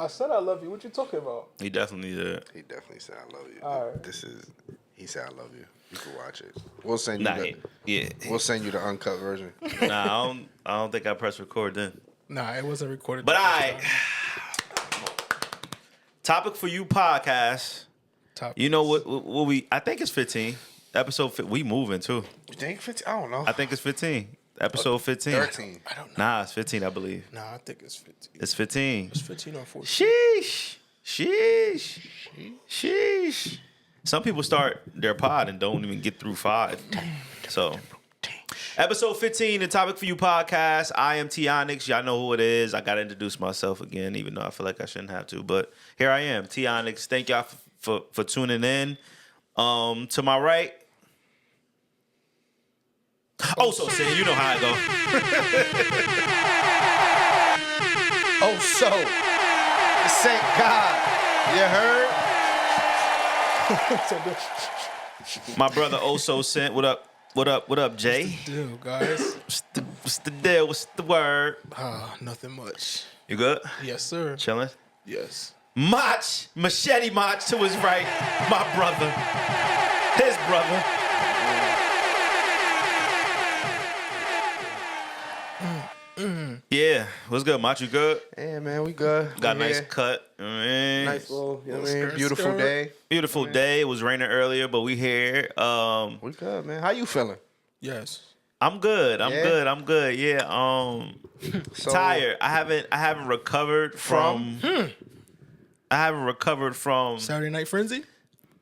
I said I love you. What you talking about? He definitely did. He definitely said I love you. All right. He said I love you. You can watch it. We'll send you Nah, We'll send you the uncut version. Nah, I don't think I pressed record then. Nah, it wasn't recorded. But topic for you podcast. You know what we? I think it's 15. Episode. We moving too. You think 15? I don't know. I think it's 15. Episode 15. 13. I don't know. Nah, it's 15, I believe. Nah, I think it's 15. It's 15. It's 15 or 14. Sheesh. Some people start their pod and don't even get through 5. So, episode 15, the topic for you podcast. I am Tionicx. Y'all know who it is. I got to introduce myself again, even though I feel like I shouldn't have to. But here I am, Tionicx. Thank y'all for tuning in. To my right. Oh, so Sin, you know how it go. Oh, so thank God. You heard? My brother also sent. What up, Jay? What's the deal, guys? What's the deal? What's the word? Nothing much. You good? Yes, sir. Chilling? Yes. Machete Mach to his right. My brother. His brother. Yeah. What's good, Mach? You good? Yeah, man, we good. Got a nice cut. Nice little, you know what I mean? Beautiful skirt. day. Beautiful day. It was raining earlier, but we here. We good, man. How you feeling? Yes. I'm good. I'm Yeah? good. Yeah. So, Tired. I haven't recovered from I haven't recovered from Saturday Night Frenzy?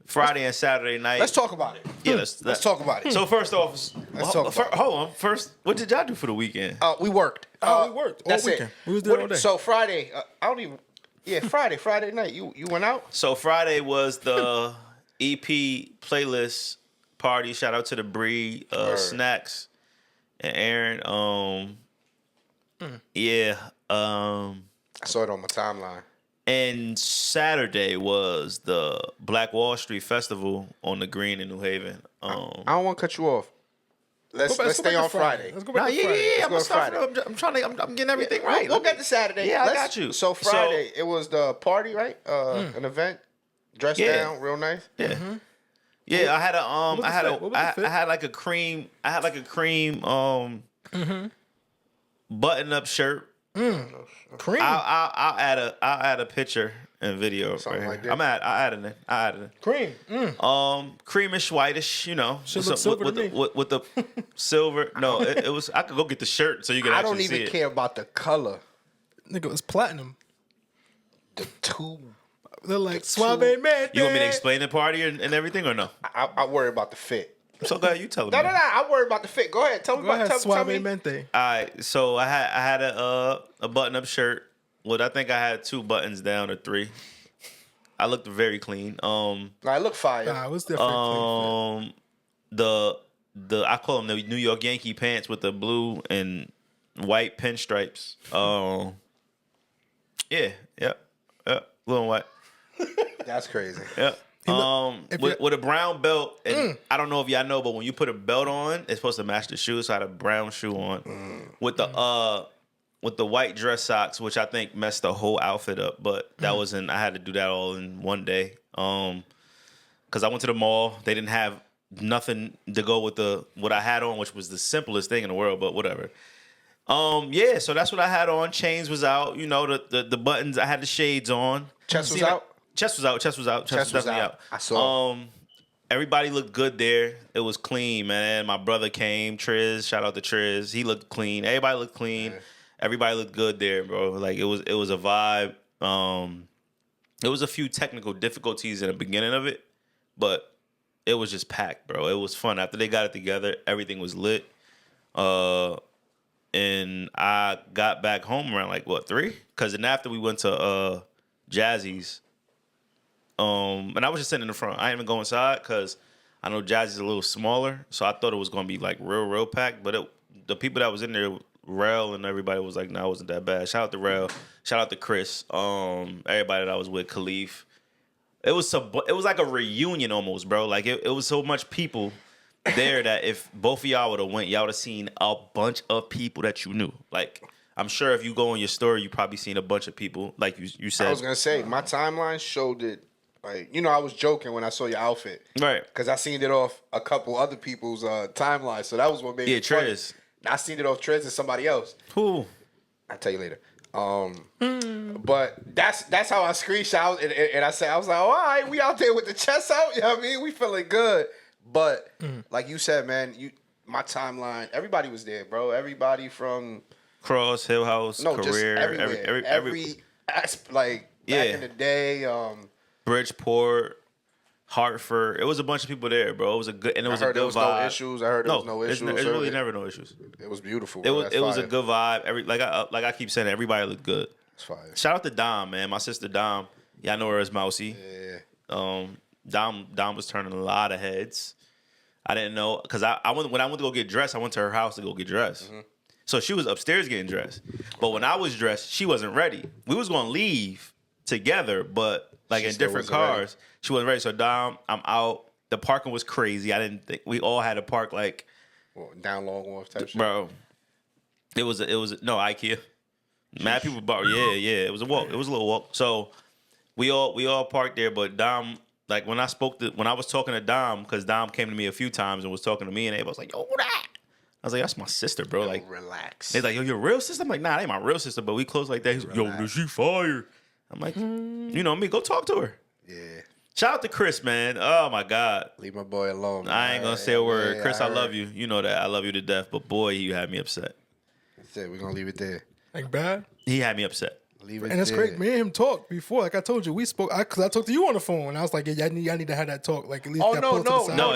Friday and Saturday night. let's talk about it. Yeah, Let's talk about it. So first off, Let's talk about it. hold on. First, what did y'all do for the weekend? We worked. We worked all That's weekend. it. We was there all day. So Friday, I don't even. Yeah, Friday night. You went out. So Friday was the EP playlist party. Shout out to the Bree, Snacks, and Aaron. Yeah. I saw it on my timeline. And Saturday was the Black Wall Street Festival on the Green in New Haven. I don't want to cut you off. Let's stay on Friday. Let's go back to Friday. I'm go Friday. I'm getting everything right. We'll get to Saturday. Yeah, I got you. So Friday, it was the party, right? An event. Dressed down, real nice. Yeah. Mm-hmm. Yeah, I had a What was the fit? I had like a cream button up shirt. Cream. I'll add a picture and video. Something right like here. that. I added it. Cream. Creamish, whitish, you know. Should look silver with to me. with the silver. No, it was. I could go get the shirt so you can I actually don't see even it. care about the color. Nigga, it was platinum. The two. They're like suave man. You want me to explain the party and everything or no? I worry about the fit. So go ahead, you tell me. No. I worry about the fit. Go ahead. Tell me Go ahead, tell suave me. mente. All right, so I had a button up shirt. Well, I think I had 2 buttons down or 3. I looked very clean. I look fire. Nah, it was different. The I call them the New York Yankee pants with the blue and white pinstripes. Yeah, blue and white. That's crazy. Yeah. if With a brown belt, and I don't know if y'all know, but when you put a belt on, it's supposed to match the shoes. So I had a brown shoe on with the white dress socks, which I think messed the whole outfit up. But that wasn't. I had to do that all in one day. Because I went to the mall. They didn't have nothing to go with what I had on, which was the simplest thing in the world. But whatever. Yeah. So that's what I had on. Chains was out. You know the buttons. I had the shades on. Chest was out. Chest was out. Chest was definitely out. I saw. Everybody looked good there. It was clean, man. My brother came, Triz. Shout out to Triz. He looked clean. Everybody looked clean. Yeah. Everybody looked good there, bro. Like it was a vibe. There was a few technical difficulties in the beginning of it, but it was just packed, bro. It was fun. After they got it together, everything was lit. And I got back home around 3? Because then after we went to Jazzy's. And I was just sitting in the front. I didn't even go inside because I know Jazzy's a little smaller, so I thought it was gonna be real packed. But the people that was in there, Rel and everybody was like, "No, it wasn't that bad." Shout out to Rel. Shout out to Chris. Everybody that I was with, Khalif. It was like a reunion almost, bro. Like it was so much people there that if both of y'all would have went, y'all would have seen a bunch of people that you knew. Like I'm sure if you go on your story, you probably seen a bunch of people like you said. I was gonna say my timeline showed it. Like I was joking when I saw your outfit, right? Because I seen it off a couple other people's timeline, so that was what made it funny. Trez. I seen it off Trez and somebody else. Who? I'll tell you later. But that's how I screenshot and I said I was like, all right, we out there with the chest out. You know what I mean? We feeling good. But like you said, man, my timeline, everybody was there, bro. Everybody from Cross, Hill House, Career, just every like back in the day, Bridgeport, Hartford. It was a bunch of people there, bro. It was a good, and it was a good vibe. No issues. I heard there was no issues. There's really never no issues. It was beautiful. It Bro. was a good vibe. Like I keep saying, everybody looked good. It's fire. Shout out to Dom, man. My sister Dom. Yeah, I know her as Mousy. Yeah. Dom was turning a lot of heads. I didn't know because when I went to go get dressed, I went to her house to go get dressed. Mm-hmm. So she was upstairs getting dressed. But when I was dressed, she wasn't ready. We was gonna leave together, but like in different cars. Ready. She wasn't ready. So Dom, I'm out. The parking was crazy. I didn't think we all had to park like down Long Wharf type shit. Bro. It was no IKEA. Mad people bought yeah. It was a walk. It was a little walk. So we all parked there, but Dom, like when I was talking to Dom, because Dom came to me a few times and was talking to me, and everybody was like, yo, what that? I was like, that's my sister, bro. Like, relax. They're like, yo, your real sister? I'm like, nah, that ain't my real sister, but we close like that. He's like, yo, is she fire? I'm like, you know me, go talk to her. Yeah. Shout out to Chris, man. Oh my God. Leave my boy alone. Man. I ain't gonna say a word. Yeah, Chris, I love you. You know that. I love you to death. But boy, you had me upset. That's it. We're gonna leave it there. Like bad? He had me upset. Leave it and it's there. great. Me and him talked before. Like I told you, we spoke because I talked to you on the phone. And I was like, yeah, y'all need to have that talk. Like at least. No, it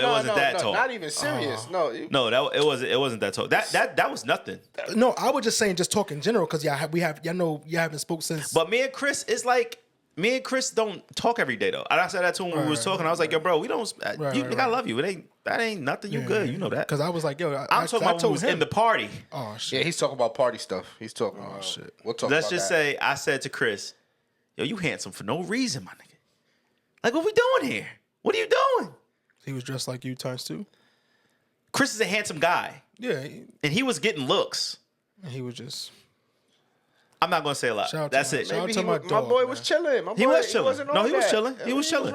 wasn't that talk. Not even serious. No, it wasn't that talk. That was nothing. No, I was just saying, just talk in general because y'all haven't spoke since. But me and Chris is like. Me and Chris don't talk every day though. And I said that to him when we was talking. I was like, yo, bro, we don't. I love you. That ain't nothing. You good. You know that. Because I was like, yo, I'm talking about when we was in the party. Oh shit. Yeah, he's talking about party stuff. He's talking. Oh shit. We'll talk. Let's just say I said to Chris, yo, you handsome for no reason, my nigga. Like, what we doing here? What are you doing? He was dressed like you times two. Chris is a handsome guy. Yeah. And he was getting looks. He was just. I'm not gonna say a lot. That's it. Shout out to my boy was chilling. He was chilling. No, he was chilling. He was chilling.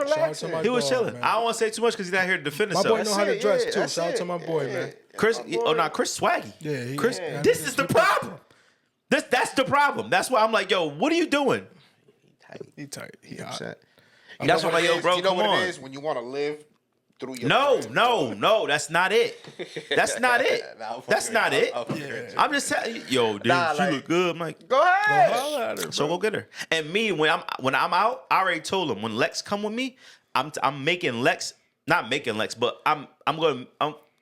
He was chilling. I don't want to say too much because he's not here to defend himself. My boy know how to dress too. Shout out to my boy, man. Chris, Chris swaggy. Yeah, Chris. This is the problem. That's the problem. That's why I'm like, yo, what are you doing? He tight. He upset. That's why I'm like, yo, bro, come on. You know what it is when you want to live through your No, that's not it. That's not it. That's not it. I'm just telling you, yo, dude, she look good. I'm like, go ahead. So go get her. And me, when I'm out, I already told him when Lex come with me, I'm making Lex, not making Lex, but I'm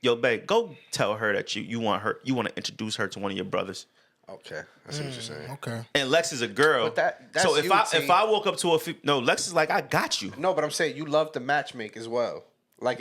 yo, babe, go tell her that you want to introduce her to one of your brothers. Okay, I see what you're saying. Okay. And Lex is a girl. But that's so if I woke up to Lex is like, I got you. No, but I'm saying you love to matchmake as well. Like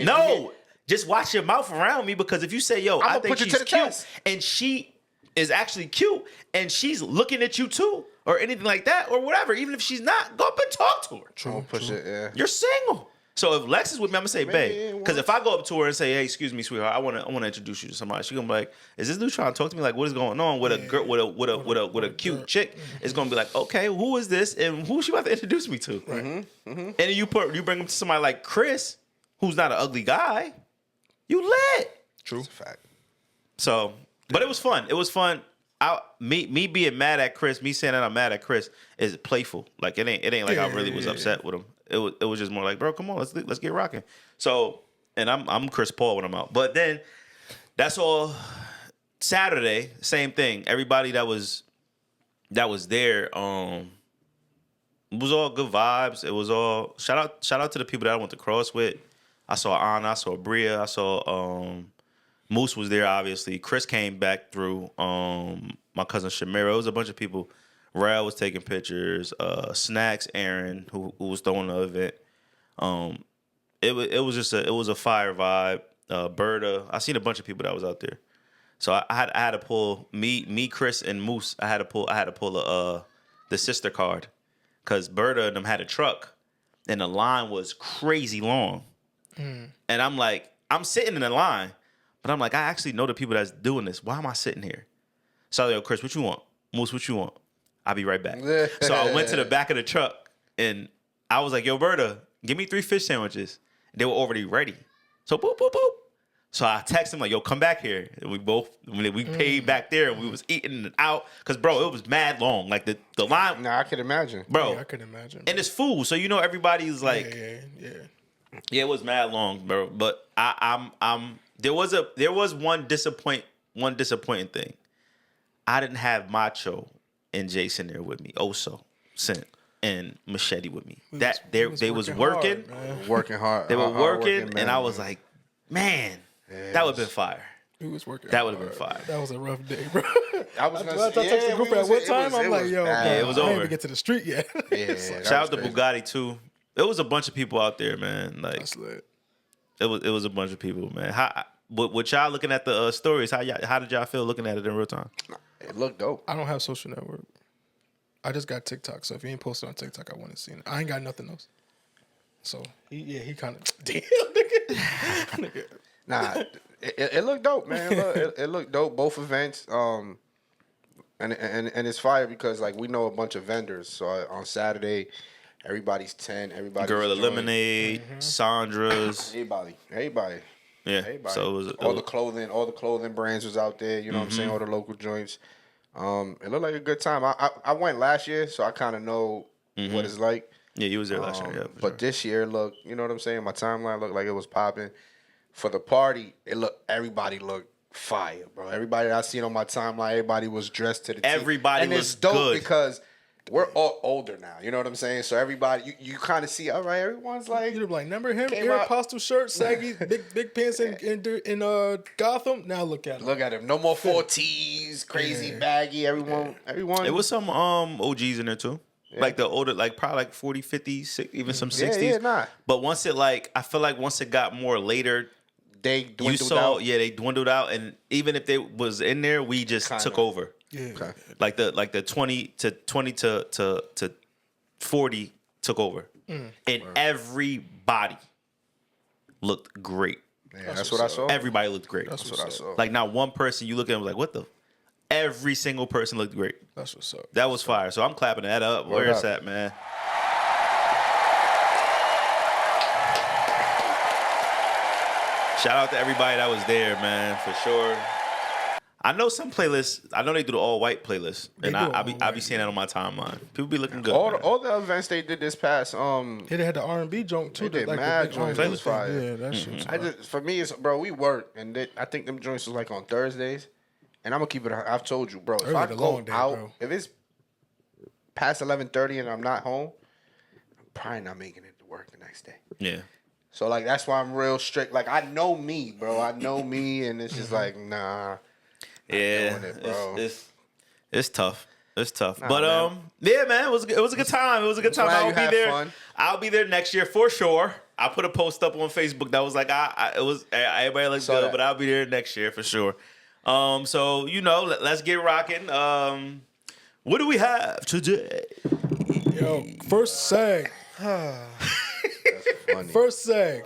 just watch your mouth around me because if you say, yo, I think she's cute and she is actually cute and she's looking at you too or anything like that or whatever, even if she's not, go up and talk to her. True. Push it, yeah. You're single. So if Lex is with me, I'm gonna say, babe, because if I go up to her and say, hey, excuse me, sweetheart, I want to introduce you to somebody, she's gonna be like, is this dude trying to talk to me? Like, what is going on with a girl, with a cute chick? It's gonna be like, okay, who is this and who is she about to introduce me to? Right. And then you bring him to somebody like Chris, who's not an ugly guy. You lit. True. That's a fact. So, but it was fun. It was fun. Me being mad at Chris, me saying that I'm mad at Chris is playful. Like it ain't like I really was upset with him. It was just more like, bro, come on, let's get rocking. So, and I'm Chris Paul when I'm out. But then that's all. Saturday, same thing. Everybody that was there, it was all good vibes. It was all shout out to the people that I went to cross with. I saw Anna, I saw Bria, I saw Moose was there, obviously. Chris came back through. My cousin Shamira. It was a bunch of people. Rail was taking pictures. Snacks, Aaron, who was throwing the event. It was a fire vibe. Berta. I seen a bunch of people that was out there. So I had to pull me, Chris, and Moose. I had to pull the sister card because Berta and them had a truck, and the line was crazy long. And I'm like, I'm sitting in the line, but I'm like, I actually know the people that's doing this. Why am I sitting here? So I was like, Chris, what you want? Moose, what you want? I'll be right back. So I went to the back of the truck and I was like, yo, Berta, give me 3 fish sandwiches. They were already ready. So boop, boop, boop. So I texted him like, yo, come back here. And we paid back there and we was eating it out. Cause bro, it was mad long. Like the line. Nah, I can imagine. Bro. Yeah, I can imagine. And it's food. So you know everybody's like. Yeah, it was mad long, bro. But there was one disappointing thing. I didn't have Macho and Jason there with me. Oso, Sent, and Machete with me. They was working. Working hard. They were working, man, and I was like, man, that would have been fire. He was working. That would have been fire. That was a rough day, bro. I was gonna I texted the group at what time? I'm like, yo, bad. It was I didn't over. even get to the street yet. Yeah, Shout out to Bugatti too. There was a bunch of people out there, man. Like That's lit. it was a bunch of people, man. What y'all looking at the stories? How did y'all feel looking at it in real time? It looked dope. I don't have social network. I just got TikTok. So if you ain't posted on TikTok, I want to see it. I ain't got nothing else. So he kind of damn nigga. Nah, it looked dope, man. It looked dope. Both events. And it's fire because like we know a bunch of vendors. So on Saturday, everybody's 10. Everybody's Gorilla joined. Lemonade, Sandra's. Everybody. Yeah. Everybody. So it was all the clothing brands was out there. You know what I'm saying? All the local joints. It looked like a good time. I went last year, so I kind of know what it's like. Yeah, you was there last year. Yeah, but this year, look, you know what I'm saying? My timeline looked like it was popping. For the party, everybody looked fire, bro. Everybody that I seen on my timeline, everybody was dressed to the T. Everybody and was it's dope good. because we're all older now. You know what I'm saying? So everybody, you kind of see, all right, everyone's like, You'd be like, remember him? Came Air out- Apostle shirt, saggy, big pants in Gotham. Now look at him. look at him. No more 4Ts, crazy baggy. Everyone. It was some OGs in there too. Like the older, like probably like 40, 50, even some 60s. Yeah, nah. But once it I feel like once it got more later, They you dwindled saw, out. yeah, they dwindled out. And even if they was in there, we just took over. Yeah. Okay. Like the 20 to 40 took over. And everybody looked great. Yeah, that's what I saw. Everybody looked great. That's what I saw. Like not one person you look at and was like, what the? Every single person looked great. That's what's up. That was fire. So I'm clapping that up. Where is that, man? Shout out to everybody that was there, man, for sure. I know some playlists. I know they do the all white playlist, and I be seeing that on my timeline. People be looking good. All the events they did this past, Yeah, they had the R&B joint too. They did like mad the big joints. R&B It was thing. fire. Yeah, that shit's I fire. just for me, it's bro. We work, and I think them joints was like on Thursdays, and I'm gonna keep it. I've told you, bro. If Early I the go long day, out, bro. if it's past 11:30 and I'm not home, I'm probably not making it to work the next day. Yeah. So like that's why I'm real strict. Like I know me, bro. I know me, and it's just like nah. Yeah, doing it, bro. It's tough. It's tough. Nah, But man. yeah, man, it was a good time. It was a good time. Glad I'll you be had there. fun. I'll be there next year for sure. I put a post up on Facebook that was like, everybody looks Saw good, that. but I'll be there next year for sure. So let's get rocking. What do we have today? Yo, first seg. Funny. First seg.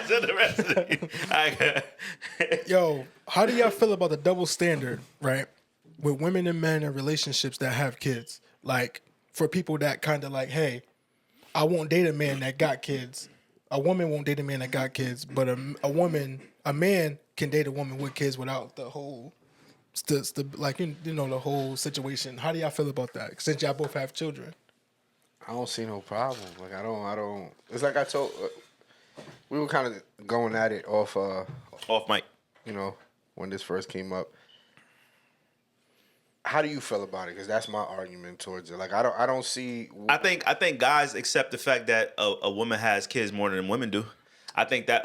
To the rest of it. Yo, how do y'all feel about the double standard, right? With women and men in relationships that have kids. Like, for people that kind of like, hey, I won't date a man that got kids. A woman won't date a man that got kids, but a man can date a woman with kids without the whole, the whole situation. How do y'all feel about that? Since y'all both have children. I don't see no problem. Like I don't. It's like I told. We were kind of going at it off. Off mic. You know, when this first came up. How do you feel about it? Because that's my argument towards it. Like I don't see. I think guys accept the fact that a woman has kids more than women do. I think that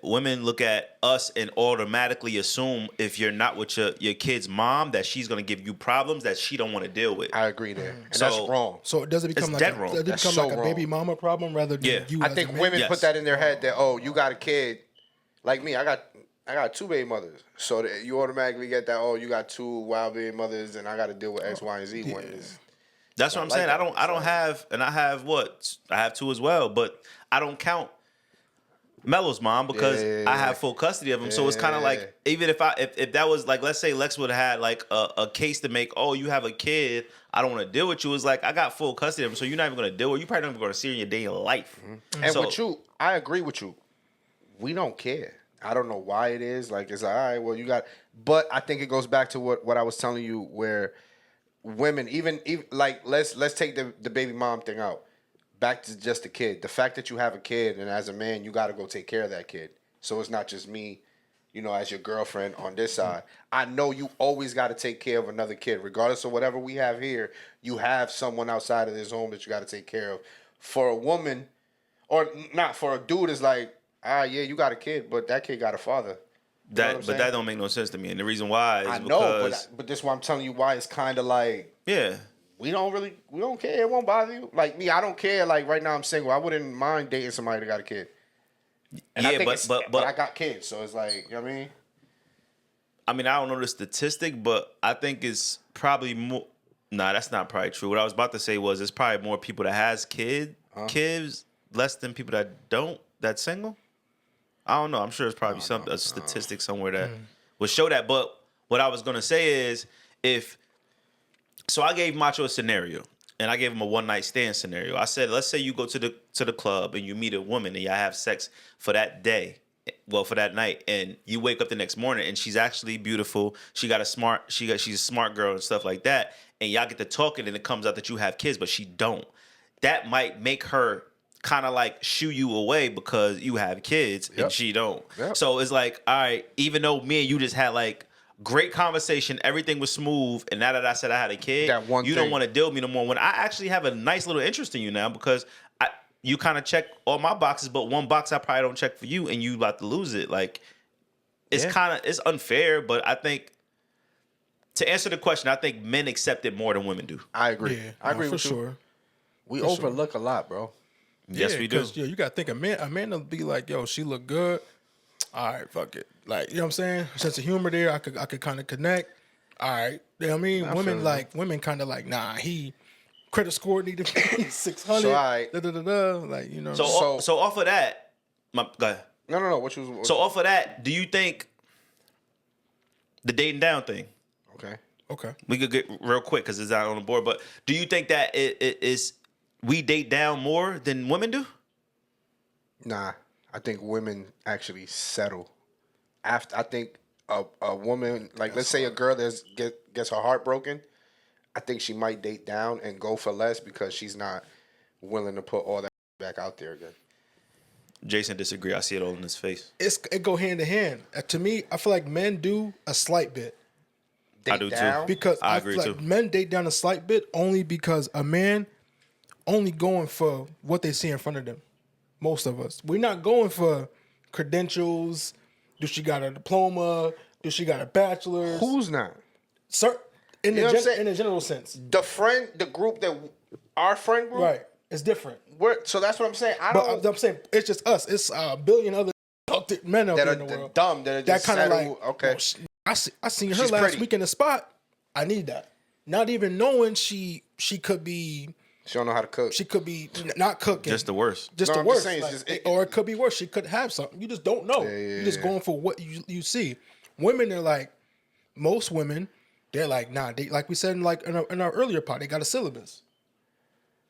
women look at us and automatically assume if you're not with your kid's mom that she's gonna give you problems that she don't want to deal with. I agree there, and So- that's wrong. So does it become It's like dead wrong. does it That's become so like a wrong. baby mama problem rather than Yeah. you? I as think a man? women Yes. put that in their head that you got a kid, like me. I got 2 baby mothers, so that you automatically get that. You got 2 wild baby mothers, and I got to deal with X, Y, and Z. When it's, That's what I'm saying. that. I don't have, and I have 2 as well, but I don't count Melo's mom because Yeah. I have full custody of him. So it's kind of Yeah. like, even if that was like, let's say Lex would have had like a case to make, oh, you have a kid, I don't want to deal with you. It's like, I got full custody of him, so you're not even going to deal with. You probably not even going to see her in your day in life. And So, with you, I agree with you. We don't care. I don't know why it is. Like, it's like, all right, well, you got. But I think it goes back to what I was telling you, where women, even like, let's take the baby mom thing out. Back to just the kid. The fact that you have a kid, and as a man, you got to go take care of that kid. So it's not just me, as your girlfriend on this side. I know you always got to take care of another kid, regardless of whatever we have here. You have someone outside of this home that you got to take care of. For a woman, or not for a dude, is like, yeah, you got a kid, but that kid got a father. You know what I'm but saying? that don't make no sense to me. And the reason why is I know, because but this is why I'm telling you why it's kind of like, yeah. we don't care. It won't bother you. Like me, I don't care. Like right now, I'm single. I wouldn't mind dating somebody that got a kid. And I Yeah, think but I got kids, so it's like, you know what I mean? I mean, I don't know the statistic, but I think it's probably more. Nah, that's not probably true. What I was about to say was it's probably more people that has kids, less than people that don't, that's single. I don't know. I'm sure it's probably a statistic somewhere that would show that. But what I was gonna say is so I gave Macho a scenario, and I gave him a one night stand scenario. I said, let's say you go to the club and you meet a woman and y'all have sex for that day, for that night, and you wake up the next morning and she's actually beautiful. She's a smart girl and stuff like that, and y'all get to talking and it comes out that you have kids, but she don't. That might make her kind of like shoo you away because you have kids and she don't. Yep. So it's like, all right, even though me and you just had like great conversation, everything was smooth, and now that I said I had a kid, you don't want to deal with me no more. When I actually have a nice little interest in you now because you kind of check all my boxes, but one box I probably don't check for you, and you about to lose it. Like, it's it's unfair, but I think to answer the question, I think men accept it more than women do. I agree. Yeah, I agree for with sure. you. We overlook a lot, bro. Yes, we do. Yeah, you gotta think a man will be like, yo, she look good. All right, fuck it. Like, you know what I'm saying? Sense of humor there. I could kind of connect. All right. You know what I mean? Women kind of like, nah, he credit score need to be 600. So, all right. Like, you know. So off of that, go ahead. No. What So off of that, do you think the dating down thing? Okay. We could get real quick because it's not on the board. But do you think that it is we date down more than women do? Nah, I think women actually settle. After I think a woman, like let's say a girl that gets her heart broken, I think she might date down and go for less because she's not willing to put all that back out there again. Jason disagree. I see it all in his face. It go hand in hand. To me, I feel like men do a slight bit. I do too. Because I feel agree like too. men date down a slight bit only because a man only going for what they see in front of them. Most of us. We're not going for credentials. Do she got a diploma? Do she got a bachelor's? Who's not? Sir, in know what I'm saying? in a general sense. The group that our friend group, Right. It's different. So that's what I'm saying. But I'm saying it's just us. It's a billion other men out that there are in the world. dumb that are just kind of settled. like, Okay. well, I seen her She's last pretty. week in the spot. I need that. Not even knowing she could be. She don't know how to cook. She could be not cooking. Just the worst. Just No, the I'm just worst. saying, it's Like, just- or it could be worse. She could have something. You just don't know. You're just going for what you see. Women are like, most women, they're like, nah. They, like we said in our earlier part, they got a syllabus.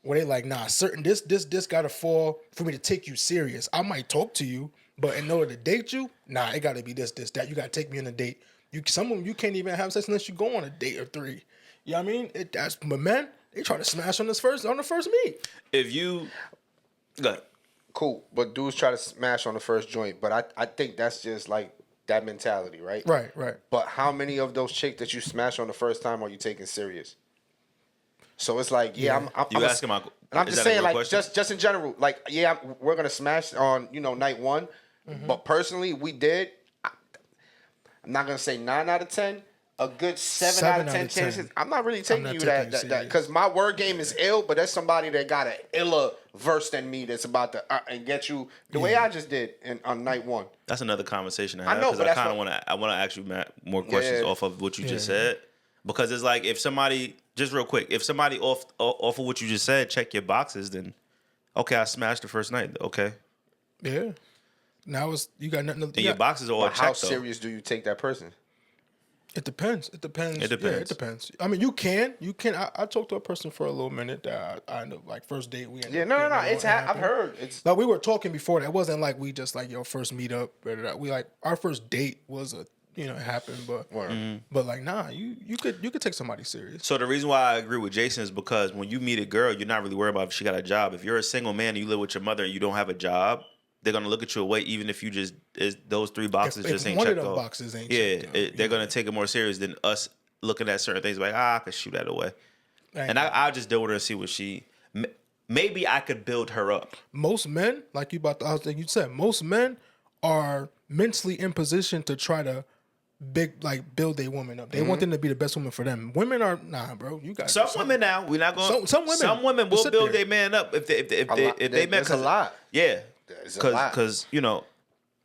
Where they like, nah, certain this gotta fall for me to take you serious. I might talk to you, but in order to date you, nah, it gotta be this, that. You gotta take me on a date. Some of them you can't even have sex unless you go on a date or 3. You know what I mean? But men, they try to smash on the first meet. If you go ahead. Cool, but dudes try to smash on the first joint. But I think that's just like that mentality, right? Right. But how many of those chicks that you smash on the first time are you taking serious? So it's like, I'm asking my. and I'm is just that a saying, real like, question? just in general, like, we're gonna smash on night one, but personally, we did. I'm not gonna say 9 out of 10. A good 7 out of 10 chances. I'm not really taking you that because my word game is ill, but there's somebody that got an iller verse than me that's about to and get you the way I just did on night one. That's another conversation I I have know, because but I that's kind of want to ask you more questions off of what you just said, because it's like if somebody just real quick, if somebody off of what you just said check your boxes, then okay, I smashed the first night. Okay, Yeah. Now it's you got nothing to And your boxes are all But how checked though. serious do you take that person? It depends. It depends. It Yeah, depends. it depends. I mean, you can. I talked to a person for a little minute that I ended up, like, first date. We ended Yeah, up no. getting along, It's it I've happened. heard. It's Like, we were talking before that. It wasn't like we just like, yo, first meet up. We like, our first date was it happened, but Word. but like, nah, you could take somebody serious. So the reason why I agree with Jason is because when you meet a girl, you're not really worried about if she got a job. If you're a single man and you live with your mother and you don't have a job, they're gonna look at you away, even if you just those three boxes If just ain't one of checked them off. boxes ain't yeah, checked off, they're gonna take it more serious than us looking at certain things like I could shoot that away, and I'll just deal with her and see what she. Maybe I could build her up. Most men, like you said, most men are mentally in position to try to build a woman up. They want them to be the best woman for them. Women are bro. You got Some women now we're not going. Some women will sit build there. their man up if they met. There's a lot. Yeah, There's a lot. because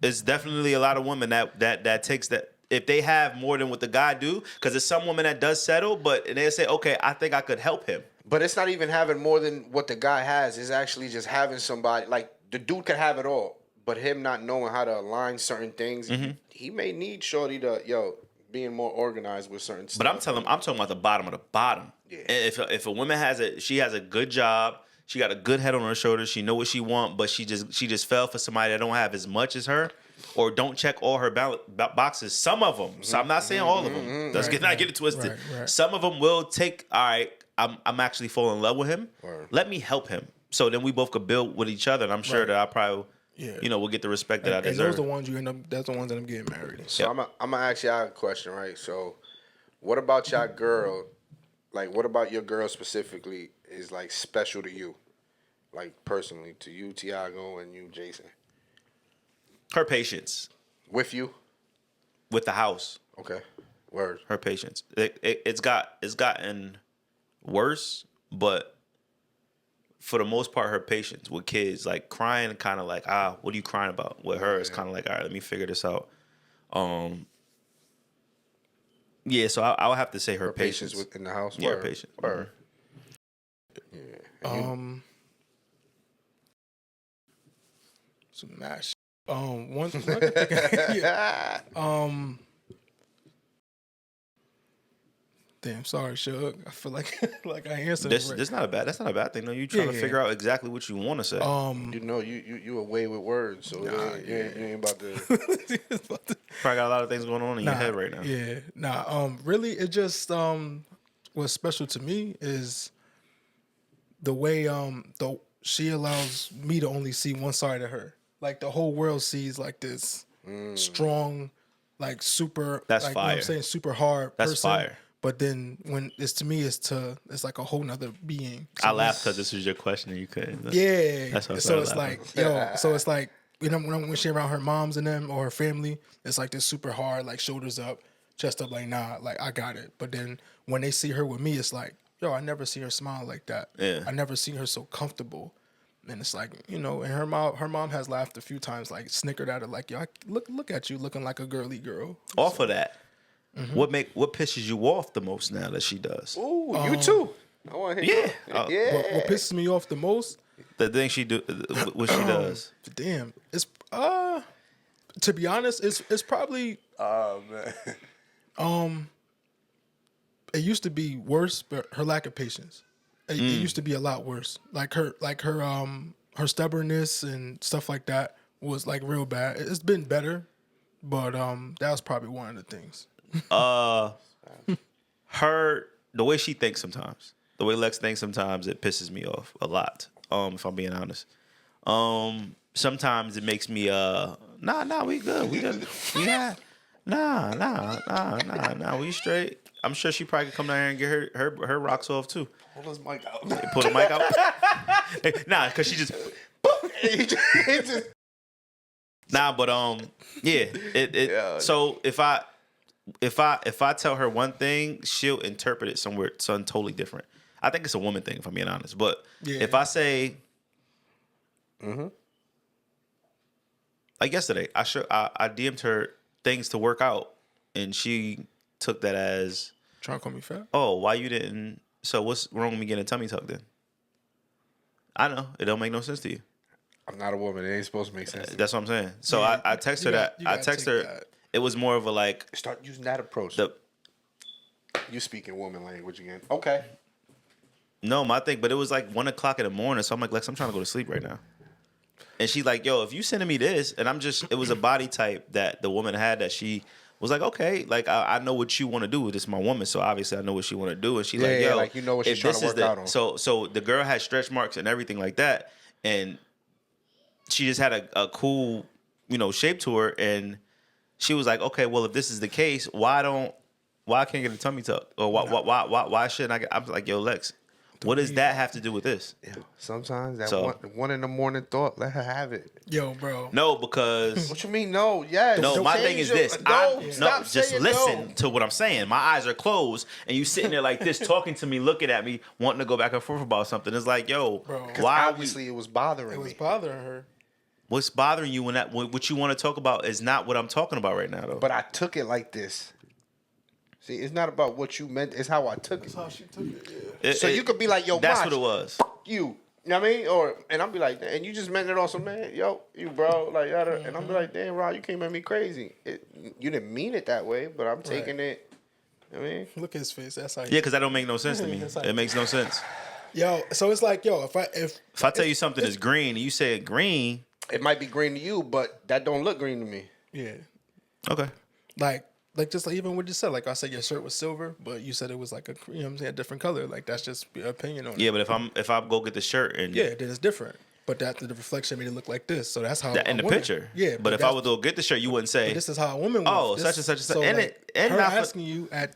it's definitely a lot of women that takes that if they have more than what the guy do. Because there's some women that does settle, but they say, okay, I think I could help him. But it's not even having more than what the guy has. It's actually just having somebody like the dude could have it all, but him not knowing how to align certain things, he may need shorty to being more organized with certain stuff. But I'm talking about the bottom of the bottom. Yeah. And if a woman she has a good job, she got a good head on her shoulders, she know what she want, but she just fell for somebody that don't have as much as her, or don't check all her boxes. Some of them. So I'm not saying all of them. Let's not get it twisted. Right. Some of them will take. All right, I'm actually falling in love with him. Word. Let me help him. So then we both could build with each other, and I'm sure that I probably, we'll get the respect that I And deserve. those the ones that's the ones that I'm getting married. So I'm gonna ask y'all a question, right? So, what about y'all girl? Like, what about your girl specifically is like special to you, like personally to you, Tiago, and you, Jason? Her patience With you? with the house. Okay. Word. Her patience. It's gotten worse, but for the most part, her patience with kids, like crying, kind of like, what are you crying about? With her, it's kind of like, all right, let me figure this out. So I would have to say her patience. within the house. Yeah, Word. patience. Word. Yeah. Some mash. One I can think of, yeah. Damn, sorry, Shug. I feel like like I answered. That's right. not a bad thing. No, you trying to Yeah. figure out exactly what you want to say. You away with words, so you ain't about to. Probably got a lot of things going on in your head right now. Yeah. Really, it just what's special to me is the way she allows me to only see one side of her. Like the whole world sees like this strong, like super. That's like, fire. You know what I'm saying, super hard. That's person. fire. But then when it's to me, it's like a whole nother being. So I laughed because this was your question and you couldn't. yeah. That's what I So started it's laughing. like, so it's like, when she around her moms and them or her family, it's like this super hard, like shoulders up, chest up, like, nah, like I got it. But then when they see her with me, it's like, I never see her smile like that. Yeah. I never see her so comfortable. And it's like, and her mom has laughed a few times, like snickered at her, like, yo, look at you looking like a girly girl. Off of that, what pisses you off the most now that she does? Ooh, you too. I want to hear. Yeah. What pisses me off the most? The thing she do, what she does. Damn, it's to be honest, it's probably Oh man. it used to be worse, but her lack of patience. It used to be a lot worse. Like her stubbornness and stuff like that was like real bad. It's been better, but that was probably one of the things. The way she thinks sometimes, the way Lex thinks sometimes, it pisses me off a lot. If I'm being honest. Sometimes it makes me we good. We straight. I'm sure she probably could come down here and get her rocks off too. Hold his mic out. Put a mic out. Because she just Yeah. So if I tell her one thing, she'll interpret it something totally different. I think it's a woman thing, if I'm being honest. But if I say, like yesterday, I DM'd her things to work out, and she took that as, Trying to call me fat? oh, why you didn't? So what's wrong with me getting a tummy tuck then? I know it don't make no sense to you. I'm not a woman. It ain't supposed to make sense. That's what I'm saying. So Yeah, I text her you that. I gotta text take her. that. It was more of a like Start using that approach. the You speaking woman language again? Okay. no, my thing. But it was like 1 o'clock in the morning. So I'm like, Lex, I'm trying to go to sleep right now. And she's like, yo, if you sending me this, and it was a body type that the woman had that she was like, okay, like I know what you want to do. This is my woman, so obviously I know what she want to do. And she like, Yeah, yo, like you know what she's if trying this to is work out on. So the girl had stretch marks and everything like that, and she just had a cool, shape to her, and she was like, okay, well, if this is the case, why I can't get a tummy tuck, or why shouldn't I get? I'm like, yo, Lex, what does that have to do with this? Yeah. Sometimes that So- one in the morning thought, let her have it. Yo, bro. No, because What you mean? No. Yes. no, my thing is this. No. No, Stop just saying listen no. to what I'm saying. My eyes are closed, and you sitting there like this, talking to me, looking at me, wanting to go back and forth about something. It's like, yo, Bro. 'Cause why? Obviously, it was bothering It was me. bothering her. What's bothering you when what you want to talk about is not what I'm talking about right now, though. But I took it like this. See, it's not about what you meant. It's how I took it. That's how she took it. Yeah. So you could be like, yo, that's Mach, what it was. you. You know what I mean? And I'll be like, and you just meant it on some man, yo, you bro, like, yada. And I'll be like, damn, Rob, you came at me crazy. You didn't mean it that way, but I'm taking it. You know what I mean? Look at his face. That's how. Yeah, because that don't make no sense to me. That's like- It makes no sense. Yo, so it's like, yo, if If I tell you something is green, and you say it green, It might be green to you, but that don't look green to me. yeah, okay. like just like even what you said, like I said, your shirt was silver, but you said it was like a different color. Like that's just your opinion on it. Yeah, but if I go get the shirt and Yeah, then it's different. But the reflection made it look like this. So that's how in the woman, picture. Yeah, but if I would go get the shirt, you wouldn't say. this is how a woman. Oh, would. such and such and such. So And like, and her not for- asking you at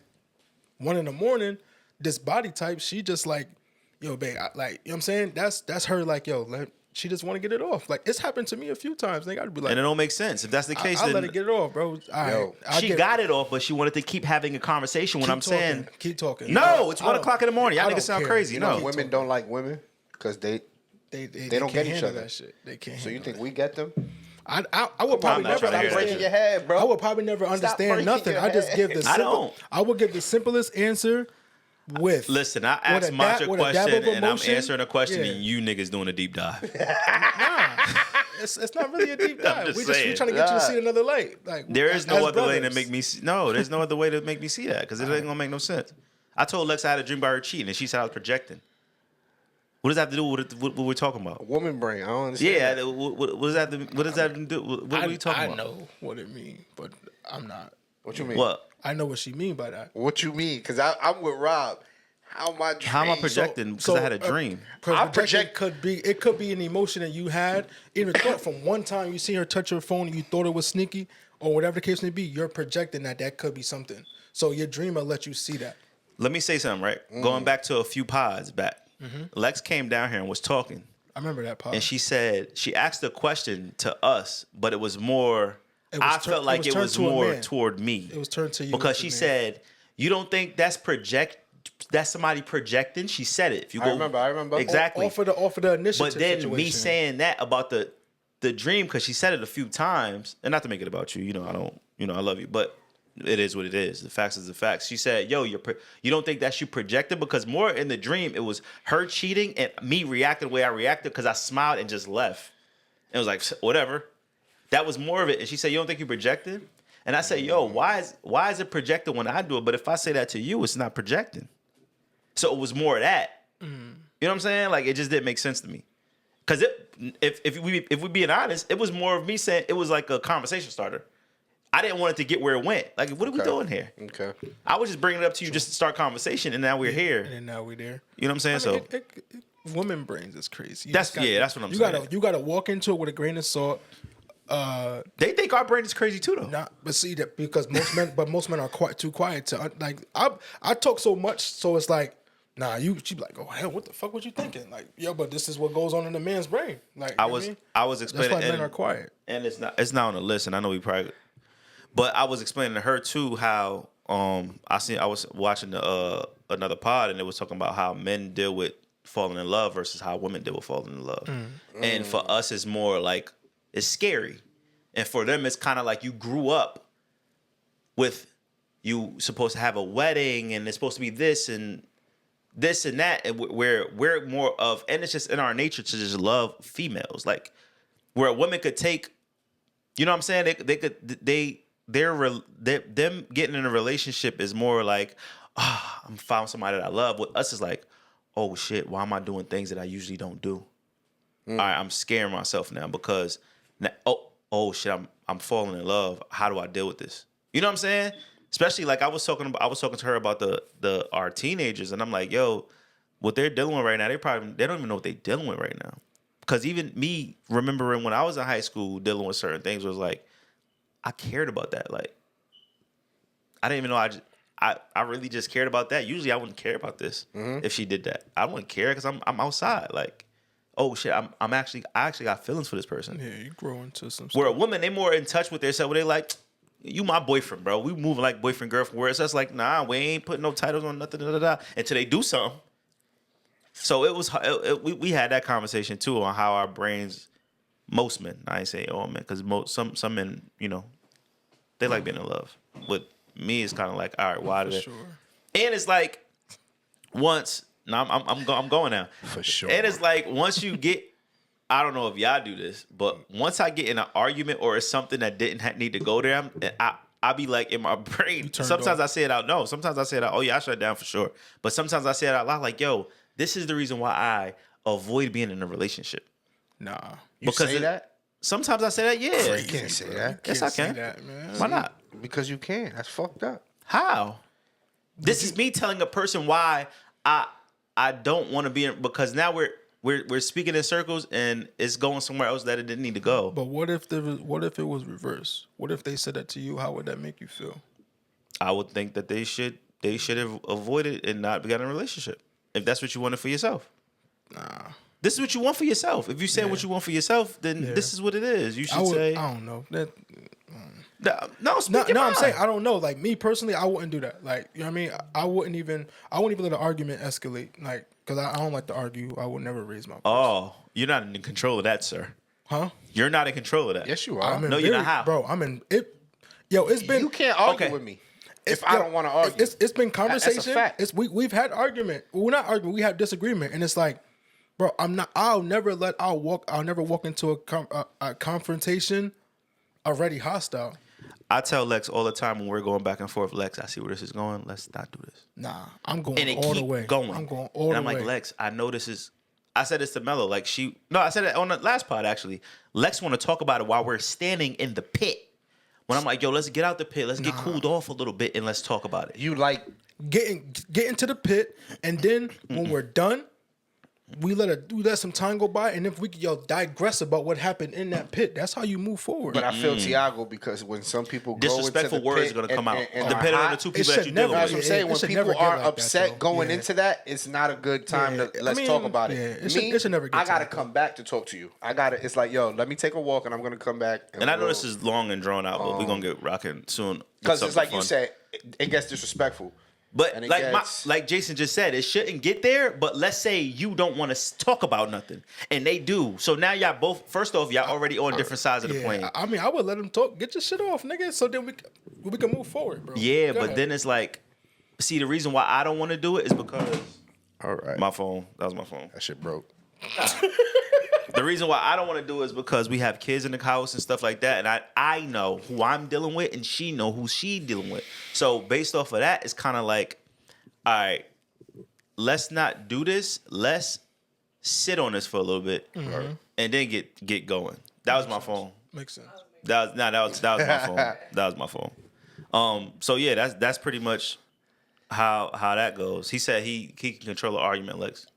1 a.m, this body type, she just like, yo, babe, like you know what I'm saying. That's her like, yo, she just want to get it off. Like it's happened to me a few times. They got to be like, and it don't make sense. If that's the case, I'll then let it get it off, bro. All right, I'll she get got it off, but she wanted to keep having a conversation when keep I'm talking, saying, keep talking. no, it's I 1 don't- o'clock in the morning. Y'all I niggas don't sound care. crazy. You No. know, women don't like women because they They don't can't get each handle other. That shit. They can't. So you handle think we get them? I would probably not never trying to hear Stop that breaking understand. your head, bro. I would probably never understand breaking nothing. your I just head. give the I simple. don't. I would give the simplest answer with. Listen, I With asked a Macho a with a dab question, of and I'm emotion, answering a question, yeah. and you niggas doing a deep dive. It's not really a deep dive. just We just saying. we trying to get you to see another light. Like There is no as other way to brothers. make me see. No, there's no other way to make me see that because it ain't gonna make no sense. I told Lex I had a dream about her cheating, and she said I was projecting. What does that have to do with what we're talking about? Woman brain. I don't understand. Yeah, that. what does that? What does that do? What are we talking I about? know what it means, but I'm not. What you mean? What? I know what she mean by that. What you mean? Because I'm with Rob. How am I? How am I projecting? Because I had a dream. I Project project- it could be an emotion that you had, even thought from one time you see her touch her phone and you thought it was sneaky or whatever the case may be. You're projecting that could be something. So your dream will let you see that. Let me say something, right? Going back to a few pods back. Mm-hmm. Lex came down here and was talking. I remember that part. And she said, she asked a question to us, but it was more, It was I tur- felt it like was it turned was to a more man. toward me. It was turned to you Because as a she man. said, you don't think that's somebody projecting? She said it. If you I go, remember. Exactly. Off of the initiative But then situation. me saying that about the dream, because she said it a few times, and not to make it about you, I love you, but it is what it is. The facts is the facts. She said, yo, you don't think that's you projected? Because more in the dream, it was her cheating and me reacting the way I reacted because I smiled and just left. And it was like, whatever. That was more of it. And she said, you don't think you projected? And I said, yo, why is it projected when I do it? But if I say that to you, it's not projecting. So it was more of that. You know what I'm saying? Like, it just didn't make sense to me. Because if we being honest, it was more of me saying, it was like a conversation starter. I didn't want it to get where it went. Like, what are we doing here? Okay. I was just bringing it up to you just to start conversation, and now we're here. And now we're there. You know what I'm saying? I mean, woman brains is crazy. You That's- just gotta- yeah, that's what I'm you saying. You gotta walk into it with a grain of salt. They think our brain is crazy too, though. Not, but see that because most men are quite too quiet to like. I talk so much, so it's like, nah. She be like, oh hell, what the fuck was you thinking? Like, yo, but this is what goes on in a man's brain. Like, I you know was what I was That's explaining, why men are quiet. and it's not on the list, and I know we probably, but I was explaining to her too how I was watching another pod, and it was talking about how men deal with falling in love versus how women deal with falling in love, and for us it's more like it's scary, and for them it's kind of like you grew up with you supposed to have a wedding, and it's supposed to be this and that, and we're more of, and it's just in our nature to just love females. Like where a woman could take, you know what I'm saying? Them getting in a relationship is more like, I'm found somebody that I love. With us, is like, oh shit, why am I doing things that I usually don't do? All right, I'm scaring myself now because now, oh shit, I'm falling in love. How do I deal with this? You know what I'm saying? Especially like I was talking to her about our teenagers, and I'm like, yo, what they're dealing with right now, they don't even know what they're dealing with right now. Because even me remembering when I was in high school dealing with certain things was like, I cared about that. Like, I didn't even know I really just cared about that. Usually I wouldn't care about this if she did that. I wouldn't care because I'm outside. Like, oh shit, I actually got feelings for this person. Yeah, you grow into some Where a stuff. woman, they more in touch with themselves. Where they like, you my boyfriend, bro. We moving like boyfriend, girlfriend. Where it's just like, nah, we ain't putting no titles on nothing, until they do something. So it was, we had that conversation too on how our brains, most men, I ain't saying all men, because some men, you know, they like being in love. With me, it's kind of like, all right, why did it? Sure. And it's like, once, now I'm going now. For sure. And it's like, once you get, I don't know if y'all do this, but once I get in an argument or it's something that didn't need to go there, I be like in my brain. Sometimes I say it out. No, sometimes I say it out. Oh yeah, I shut it down for sure. But sometimes I say it out loud, like, yo, this is the reason why I avoid being in a relationship. Nah. You say that? Sometimes I say that, yeah. You can't say that. Yes, I Say can. that, man. Why not? Because you can. That's fucked up. How? This is me telling a person why I don't want to be in, because now we're speaking in circles and it's going somewhere else that it didn't need to go. But what if it was reversed? What if they said that to you? How would that make you feel? I would think that they should have avoided and not begun a relationship. If that's what you wanted for yourself. Nah. This is what you want for yourself. If you say what you want for yourself, then this is what it is. You should say. I don't know. That, no, speak your no, I'm mind. saying I don't know. Like me personally, I wouldn't do that. Like, you know what I mean? I wouldn't even let an argument escalate. Like, because I don't like to argue. I would never raise my voice. Oh, you're not in control of that, sir. Huh? You're not in control of that. Yes, you are. No, you're not. How? Bro, I'm in it. Yo, it's been. You can't argue Okay. with me if I don't want to argue. It's been conversation. That's a fact. We've had argument. Well, we're not arguing. We had disagreement, and it's like, bro, I'll never walk into a confrontation already hostile. I tell Lex all the time when we're going back and forth, Lex, I see where this is going. Let's not do this. Nah, I'm going And it all keep the way. going. I'm going all and the I'm way. like, Lex, I know this is. I said this to Mello. Like I said it on the last pod actually. Lex want to talk about it while we're standing in the pit. When I'm like, yo, let's get out the pit. Let's get cooled off a little bit and let's talk about it. You like Get into the pit, and then when we're done, we let some time go by, and if we could digress about what happened in that pit, that's how you move forward. But I feel Tiago because when some people go Disrespectful into the words pit are gonna come out. and Depending are on the hot, two It people that should you're never- dealing that's what I'm with. saying. it When should people never get are like that, upset though. going Yeah. into that, it's not a good time Yeah, to I let's mean, talk about it. yeah, it should never get I gotta to that. come back to talk to you. It's like, yo, let me take a walk and I'm gonna come back. And I know this is long and drawn out, but we're gonna get rocking soon. because it's like you fun. said, it gets disrespectful. But and it like gets- like Jason just said, it shouldn't get there. But let's say you don't want to talk about nothing, and they do. So now y'all both. First off, y'all already on different sides of the plane. I mean, I would let them talk. Get your shit off, nigga. So then we can move forward, bro. Yeah, Go but ahead. then it's like, see, the reason why I don't want to do it is because All right, my phone. That was my phone. that shit broke. The reason why I don't want to do it is because we have kids in the house and stuff like that, and I know who I'm dealing with, and she know who she dealing with. So based off of that, it's kind of like, all right, let's not do this. Let's sit on this for a little bit, and then get going. That was my phone. Makes sense. That was my phone. That was my phone. So yeah, that's pretty much how that goes. He said he can control an argument, Lex.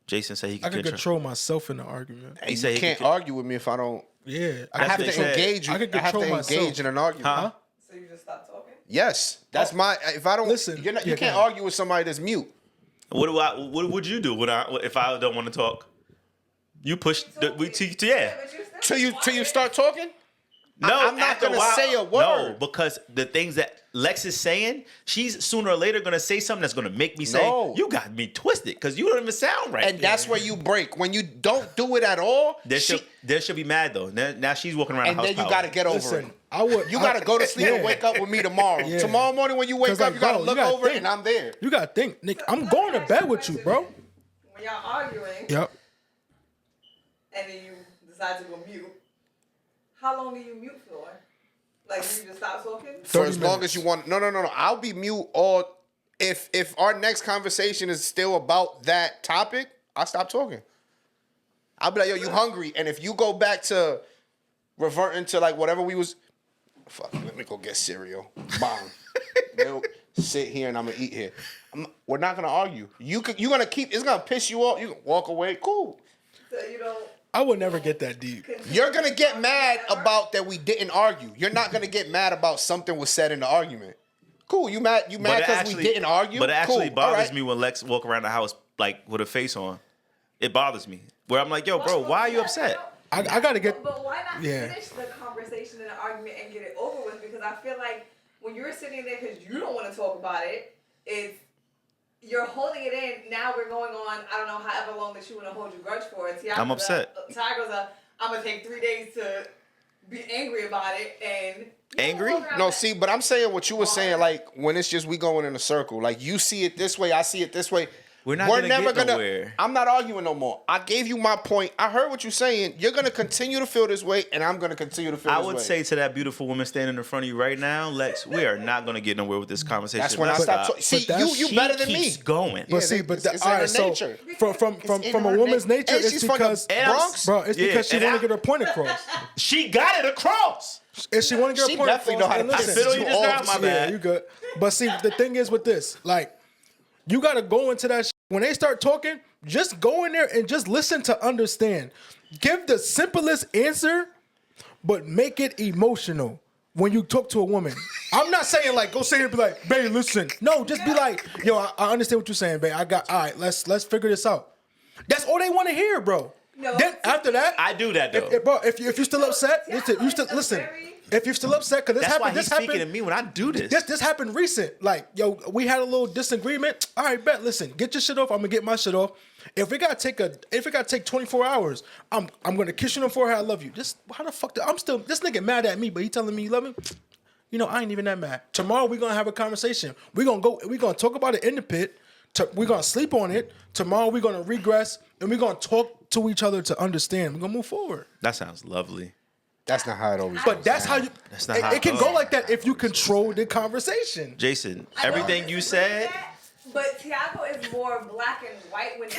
Jason said he I can can control myself in the argument. He You said he can't can- argue with me if I don't. Yeah, I have what he to said. engage you. I can I have to control engage myself. in an argument. Huh? So you just stop talking? Yes, that's my. If I don't Listen, you yeah, can't go ahead. argue with somebody that's mute. What would you do if I don't want to talk? You push yeah. But you still Till you start talking. No, I'm not after gonna while- say a word. No, because the things that Lex is saying, she's sooner or later gonna say something that's gonna make me say, No. "You got me twisted," because you don't even sound right. And that's where you break. When you don't do it at all, There should be mad though. Now she's walking around and the house. then you power. got to get over Listen, it. I would. You got to go to sleep and wake up with me tomorrow. Yeah. Tomorrow morning when you wake 'Cause, up, like, you got to bro, look you gotta over it, think. and I'm there. You gotta think, Nick. I'm going to bed with you, bro. When y'all arguing Yep. and then you decide to go mute, how long do you mute for? Like, you just stop talking? For as 30 long minutes. as you want. No. I'll be mute all. If our next conversation is still about that topic, I'll stop talking. I'll be like, yo, you hungry? And if you go back to reverting to like whatever we was, fuck, let me go get cereal. Bang. Milk. Sit here and I'm gonna eat here. We're not gonna argue. You're gonna keep. It's gonna piss you off. You can walk away. Cool. So you don't. I would never get that deep. You're gonna get mad about that we didn't argue. You're not gonna get mad about something was said in the argument. Cool. You mad? You mad because we didn't argue? But it actually Cool. bothers All right. me when Lex walk around the house like with a face on. It bothers me. Where I'm like, yo, bro, why are you upset? I gotta get. But why not Yeah. finish the conversation and the argument and get it over with? Because I feel like when you're sitting there because you don't want to talk about it, you're holding it in. Now we're going on, I don't know, however long that you want to hold your grudge for. I'm upset. Ty goes up, I'm going to take 3 days to be angry about it. And Angry? No, see, but I'm saying what you were saying, like when it's just we going in a circle. Like you see it this way, I see it this way. We're never get nowhere. I'm not arguing no more. I gave you my point. I heard what you're saying. You're gonna continue to feel this way, and I'm gonna continue to feel I this way. would say to that beautiful woman standing in front of you right now, Lex, we are not going to get nowhere with this conversation. That's when I Let's stop talking. See, that's- you better than me. Keeps going. But see, Yeah, but it's all in her right. So nature. from It's in a her woman's na- nature, And it's she's from the because Bronx. bro, it's because she and want I- to get her point across. She got it across. If she want to get She her point definitely know across, how and to listen, piss Fiddle you just now, my yeah, bad. you good. But see, the thing is with this, like, you got to go into that. When they start talking, just go in there and just listen to understand. Give the simplest answer, but make it emotional when you talk to a woman. I'm not saying like go say it and be like, babe, listen. No, just be like, yo, I understand what you're saying, babe. All right, let's figure this out. That's all they want to hear, bro. No. Then after that, I do that though. if you're still upset, listen. If you're still upset, because That's why he's speaking to me when I do this. This happened recent. Like, yo, we had a little disagreement. All right, bet. Listen, get your shit off. I'm gonna get my shit off. If it gotta take 24 hours, I'm gonna kiss you on the forehead. I love you. This how the fuck? This nigga mad at me, but he telling me you love me. You know, I ain't even that mad. Tomorrow we gonna have a conversation. We gonna talk about it in the pit. We gonna sleep on it. Tomorrow we gonna regress and we gonna talk to each other to understand. We're gonna move forward. That sounds lovely. That's not how it always But goes that's down. how you. That's not how it it can goes. go like that if you control the conversation. Jason, I don't everything you disagree with said, that, but Tiago is more black and white when He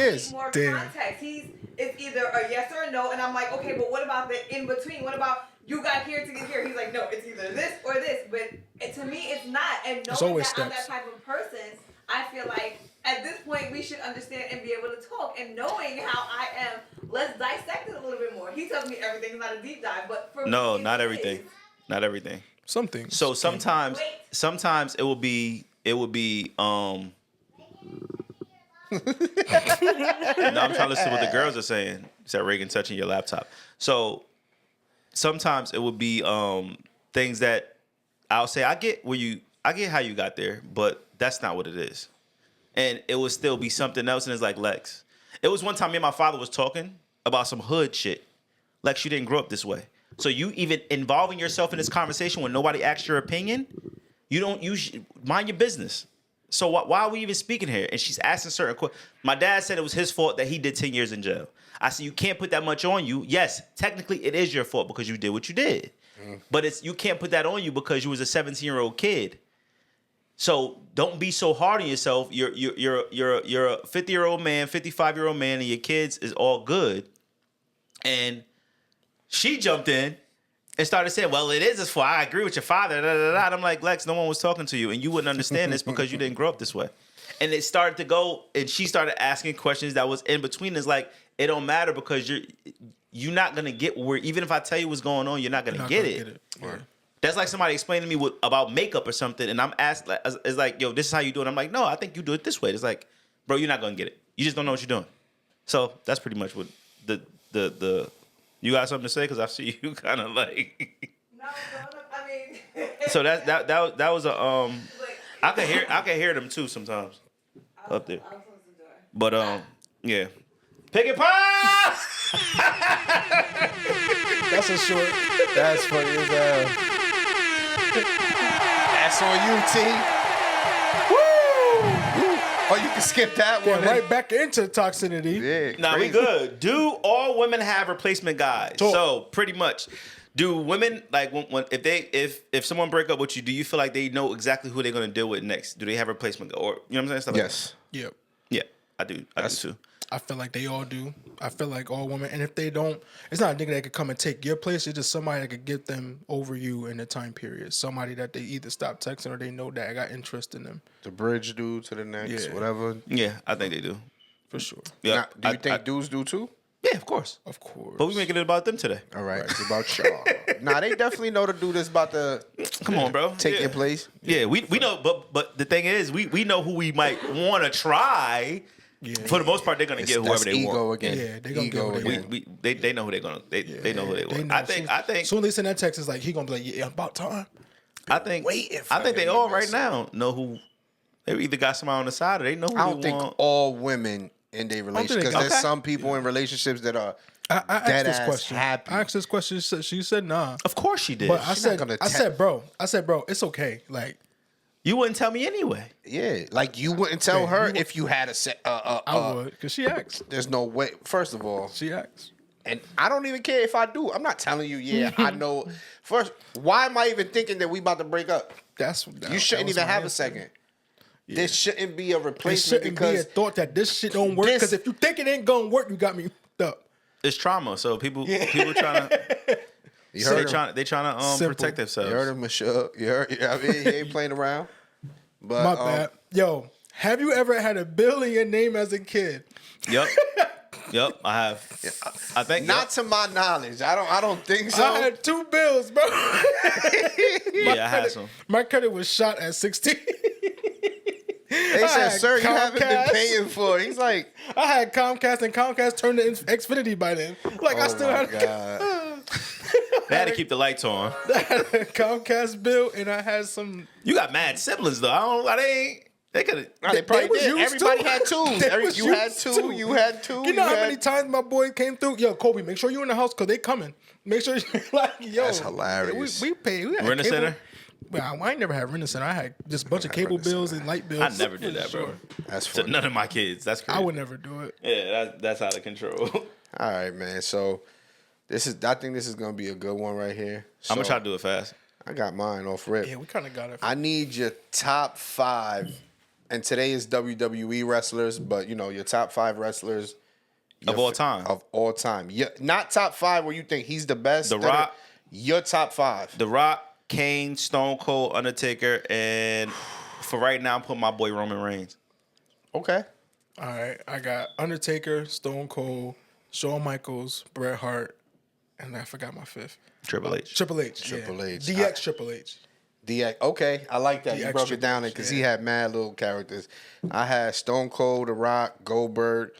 is. More Damn. context. It's either a yes or a no, and I'm like, okay, but what about the in between? What about you got here to get here? He's like, no, it's either this or this. But to me, it's not. And knowing always that I'm steps. that type of person, I feel like at this point we should understand and be able to talk. And knowing how I am, let's dissect it a little bit more. He tells me everything's not a deep dive, but for no, me, not it everything. is. Not everything. Some things. So sometimes Wait. it will be no, I'm trying to listen to what the girls are saying. Said Reagan touching your laptop. So sometimes it will be things that I'll say, I get how you got there, but that's not what it is. And it will still be something else, and it's like, Lex. It was one time me and my father was talking about some hood shit. Lex, you didn't grow up this way. So you even involving yourself in this conversation when nobody asked your opinion, you should mind your business. So why are we even speaking here? And she's asking certain questions. My dad said it was his fault that he did 10 years in jail. I said, you can't put that much on you. Yes, technically it is your fault because you did what you did. But you can't put that on you because you was a 17-year-old kid. So don't be so hard on yourself. You're a 50-year-old man, 55-year-old man, and your kids is all good. And she jumped in and started saying, well, it is his fault. I agree with your father. Da, da, da. And I'm like, Lex, no one was talking to you, and you wouldn't understand this because you didn't grow up this way. And it started to go, and she started asking questions that was in between. It's like, it don't matter because you're not going to get where, even if I tell you what's going on, you're not going to get it. Yeah. That's like somebody explaining to me about makeup or something, and I'm asked, it's like, yo, this is how you do it. I'm like, no, I think you do it this way. It's like, bro, you're not going to get it. You just don't know what you're doing. So that's pretty much what the you got something to say? Because I see you kind of like. No, I mean. So that was a Like, I can hear them too sometimes up there. I was supposed to do it. But yeah. Pick and pop! That's a short. That's funny as hell. That's on you, T. Woo! Oh, you can skip that Get one. right back into toxicity. Yeah, Nah, we crazy. good. Do all women have replacement guys? Talk. So pretty much, do women like when if someone break up with you, do you feel like they know exactly who they're gonna deal with next? Do they have replacement or you know what I'm saying? Stuff like Yes. Yep. that. Yeah, I do. I do too. I feel like they all do. I feel like all women, and if they don't, it's not a nigga that could come and take your place. It's just somebody that could get them over you in a time period. Somebody that they either stop texting or they know that I got interest in them The bridge dude to the next, Yeah. whatever. Yeah, I think they do. for sure. Yeah. Now, do you think dudes do too? Yeah, of course. Of course. But we making it about them today. All right, it's about y'all. Nah, they definitely know the dude that's about to Come on, bro. take Yeah. your place. Yeah, we know, but the thing is, we know who we might want to try. Yeah. For the most part, they're gonna get whoever That's they ego want. again. Yeah, they gonna get ego what they again. want. They know who they're gonna. They know who they want. know. I think. Soon as they send that text, it's like he gonna be like, yeah, about time. I think they all right now know who they either got somebody on the side or they know who I don't they think want. all women in their relationship, because there's Okay. some people in relationships that are I asked dead this ass question. happy. I asked this question. She said nah. Of course she did. But I She's not said, gonna I said, bro, it's okay. Like, You wouldn't tell me anyway. Yeah, like you wouldn't tell Yeah, her you would- if you had a set. I would, because she asked. There's no way. First of all, She asked. and I don't even care if I do. I'm not telling you. Yeah, I know. First, why am I even thinking that we about to break up? You shouldn't even have a second. This shouldn't be a It replacement shouldn't be a because thought that this shit don't work. this- Because if you think it ain't gonna work, you got me fucked up. It's trauma, so people trying to you heard him. they trying to Simple. protect themselves. You heard him, Michelle. You heard. I mean, he ain't playing around. But My bad. Yo, have you ever had a bill in your name as a kid? Yep. Yep, I have. I think not to my knowledge. I don't think so. I had 2 bills, bro. Yeah, I had some. My credit was shot at 16. They I said, had "Sir, you haven't been Comcast. paying for it." He's like, I had Comcast, and Comcast turned to Xfinity by then. Like, I "Oh still my had god." They had to keep the lights on. a Comcast bill, and I had some. You got mad siblings though. I don't. They ain't. They could have. Nah, they probably was did. used Everybody to. had two. They was You had used two. to. You had two. You know how had- many times my boy came through? Yo, Kobe, make sure you in the house because they coming. Make sure you like, yo. That's hilarious. We paid. We had Rent a cable- center? Well, I ain't never had rent a center. I had just a bunch of cable rent a center. bills and light bills. I never did For that, bro. sure. That's To funny. none of my kids. That's crazy. I would never do it. Yeah, that's out of control. All right, man. So this is. I think this is gonna be a good one right here. I'm gonna So, try to do it fast. I got mine off rip. Yeah, we kind of got it. I need your top 5, and today is WWE wrestlers, but you know your top 5 wrestlers Of all time. Of all time. Yeah, not top 5 where you think he's the best. The Rock. Your top 5. The Rock, Kane, Stone Cold, Undertaker, and for right now, I'm putting my boy Roman Reigns. Okay. All right, I got Undertaker, Stone Cold, Shawn Michaels, Bret Hart, and I forgot my 5th. Triple H. Triple H. Triple yeah. H. DX Triple H. Okay, I like that. The You broke extra it down push, because yeah. he had mad little characters. I had Stone Cold, The Rock, Goldberg,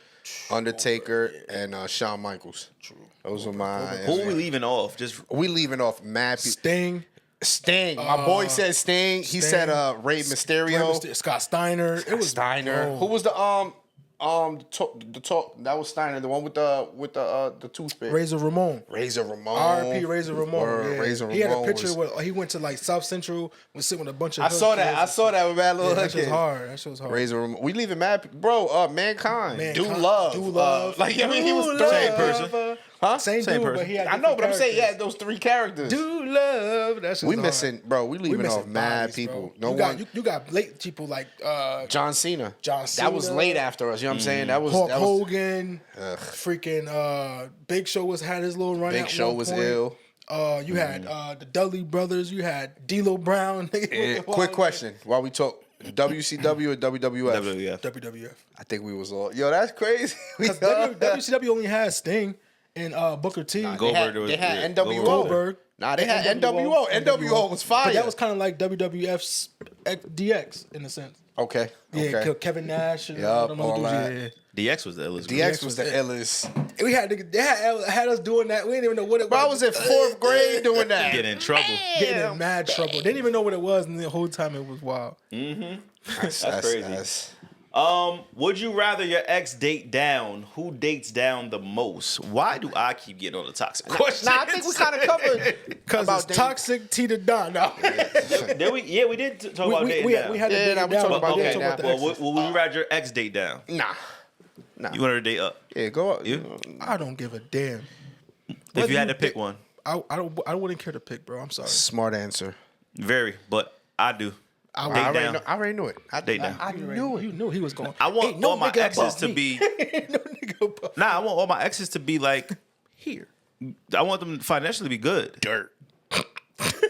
Undertaker, and Shawn Michaels. True. Those are my. Who are we leaving off? Just We leaving off mad people. Sting. Sting. My boy said Sting. He said Rey Mysterio. Scott Steiner. It was Steiner. bro. Who was the that was Steiner, the one with the toothpick. Razor Ramon. Razor Ramon. R.I.P. Razor Ramon. Word, Yeah. Razor He had a Ramon picture was- where he went to like South Central, was sitting with a bunch of. I hood saw that. kids I and saw shit. that with mad little Yeah, hood that shit's kids. hard. That shit was hard. Razor Ramon. We leaving mad bro. Mankind. Do Mankind. love. Do Love. Like I mean, he was Do Same Love. person. Huh? Same Same dude, person. but he had. I know, but I'm saying, different yeah, those 3 characters. Do love. That shit's we hard. missing, bro. We leaving off missing mad bodies, people. bro. No you one. got you got late people like John Cena. John That was Cena. late after us. You know what I'm saying? That was Hulk that was Hogan. Freaking Big Show had his little run. Big at Show one was point. ill. You had the Dudley brothers. You had D'Lo Brown. Quick question: while we talk, WCW or WWF? WWF. WWF. I think we was all. Yo, that's crazy. Because WCW only had Sting and Booker T. Goldberg They had yeah, NWO. Goldberg. Nah, they had NWO. NWO was fire. But that was kind of like WWF's DX in a sense. Okay. Yeah, Okay. Kevin Nash and Yup, them all other that. dudes. DX was the illest. DX was the illest. We had they had us doing that. We didn't even know what it was. Bro, I was in 4th grade doing that. Get in trouble. getting in mad trouble. Didn't even know what it was, and the whole time it was wild. That's crazy. Would you rather your ex date down? Who dates down the most? Why do I keep getting on the toxic questions? Nah, I think we kind of covered Because it's dating. toxic T to Don. No. Did we? Yeah, we did talk about dating down. We had to date nah, we down. talked about We dating talked down. about the Well, exes. would you rather your ex date down? Nah. You want her to date up? Yeah, go up. You? I don't give a damn. If you had to Whether pick one. I wouldn't care to pick, bro. I'm sorry. Smart answer. Very, but I do. I Date I down. already knew it. Date down. I knew it. You knew he was going. I want Ain't no all my nigga exes above to me. be. Ain't no nigga above Nah, I want all my exes to be like. here. I want them financially to be good. Dirt.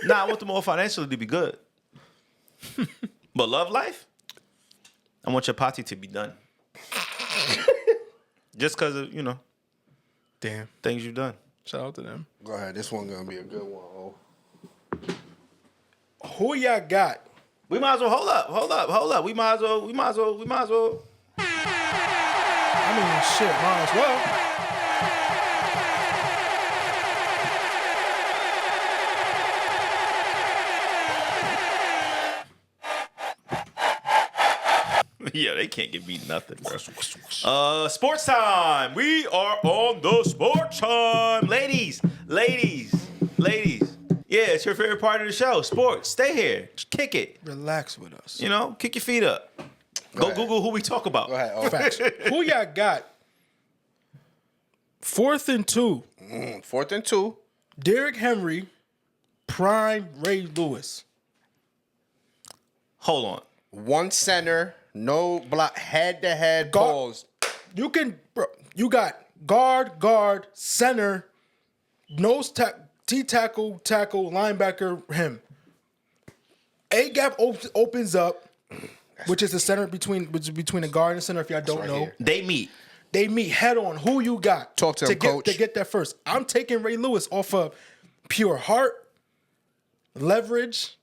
Nah, I want them all financially to be good. But love life, I want your party to be done. Just because of, Damn. things you've done. Shout out to them. Go ahead. This one gonna be a good one. Who y'all got? We might as well hold up. We might as well. I mean, shit, might as well. Yeah, they can't give me nothing, bro. Sports time. We are on the sports time. Ladies. Yeah, it's your favorite part of the show. Sports. Stay here. Just kick it. Relax with us. Kick your feet up. Go ahead. Google who we talk about. Go ahead. Oh, Facts. Who y'all got? 4th and 2. 4th and 2. Derrick Henry, prime Ray Lewis. Hold on. One center, no block, head-to-head Guard- balls. You got guard, center, nose tackle, linebacker, him. A gap opens up, which is the center between the guard and the center. If y'all don't right know, here. They meet. they meet head on. Who you got? Talk to him, coach. To get that first. I'm taking Ray Lewis off of pure heart, leverage,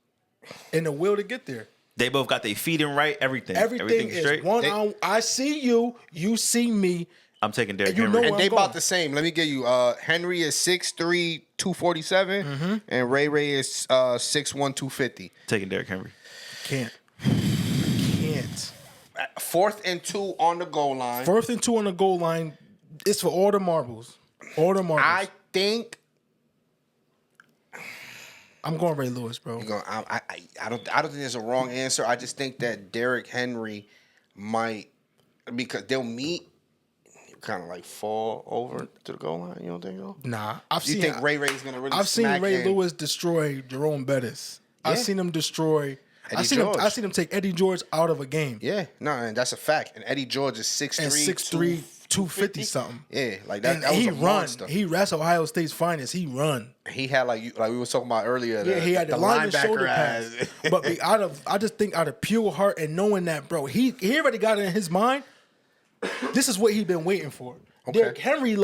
and the will to get there. They both got their feet in right. Everything Everything straight. is one on. I see you. You see me. I'm taking Derrick You Henry. know And where they I'm about going. the same. Let me give you. Henry is 6'3", 247, and Ray is 6'1", 250. Taking Derrick Henry. Can't. 4th and 2 on the goal line. 4th and 2 on the goal line. It's for all the marbles. All the marbles. I think. I'm going Ray Lewis, bro. I don't think there's a wrong answer. I just think that Derrick Henry might, because they'll meet, kind of like fall over to the goal line. You don't think so? Nah, You think Ray Ray's gonna really? I've seen smack Ray in? Lewis destroy Jerome Bettis. I've Yeah. seen him destroy. Eddie George. I seen him take Eddie George out of a game. Yeah, no, and that's a fact. And Eddie George is 6'3", And 6'3", 250 something. Yeah, like that. And That was he a run. monster. That's Ohio State's finest. He run. He had like we were talking about earlier. Yeah, he had the line and shoulder pass. ass. But I just think out of pure heart and knowing that, bro, he already got it in his mind. This is what he been waiting for. Okay. Derrick Henry,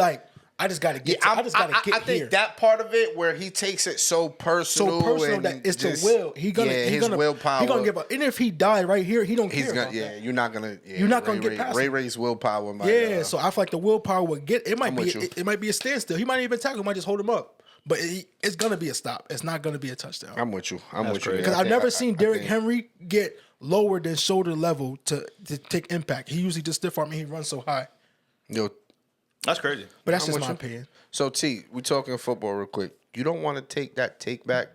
I just got to get. I just got to get I think here. that part of it where he takes it so personal, So personal and that it's just, the will. his willpower. He gonna give up. And if he die right here, he don't He's care. gonna. about Yeah, that. you're not gonna. Yeah, You're not gonna get past Ray him. Ray's willpower. Might, Yeah, so I feel like the willpower would get. It might I'm be. with you. It might be a standstill. He might even tackle. He might just hold him up. But it's gonna be a stop. It's not gonna be a touchdown. I'm with you. I'm with you. crazy. Because I I've think- never I seen Derrick think- Henry get lower than shoulder level to take impact. He usually just stiff arm and he runs so high. Yo, That's crazy. But that's I'm just with my you. opinion. So T, we talking football real quick. You don't want to take that take back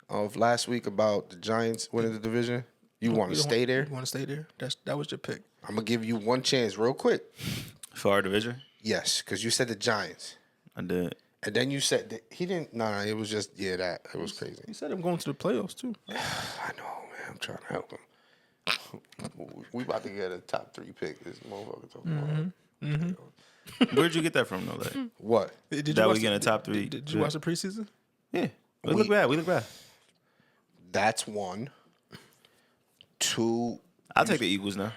of last week about the Giants winning the division? You want to stay there? You want to stay there? That was your pick. I'm gonna give you one chance, real quick. For our division, Yes, because you said the Giants, I did. and then you said that he didn't. Nah, it was just that. It was crazy. He said I'm going to the playoffs too. I know, man. I'm trying to help him. We about to get a top 3 pick. This motherfucker talking about. Where'd you get that from, though? Like, What? Did you that watch we get in the top 3. Did you watch the preseason? Yeah. We look bad. That's one. 2. I'll take the Eagles now.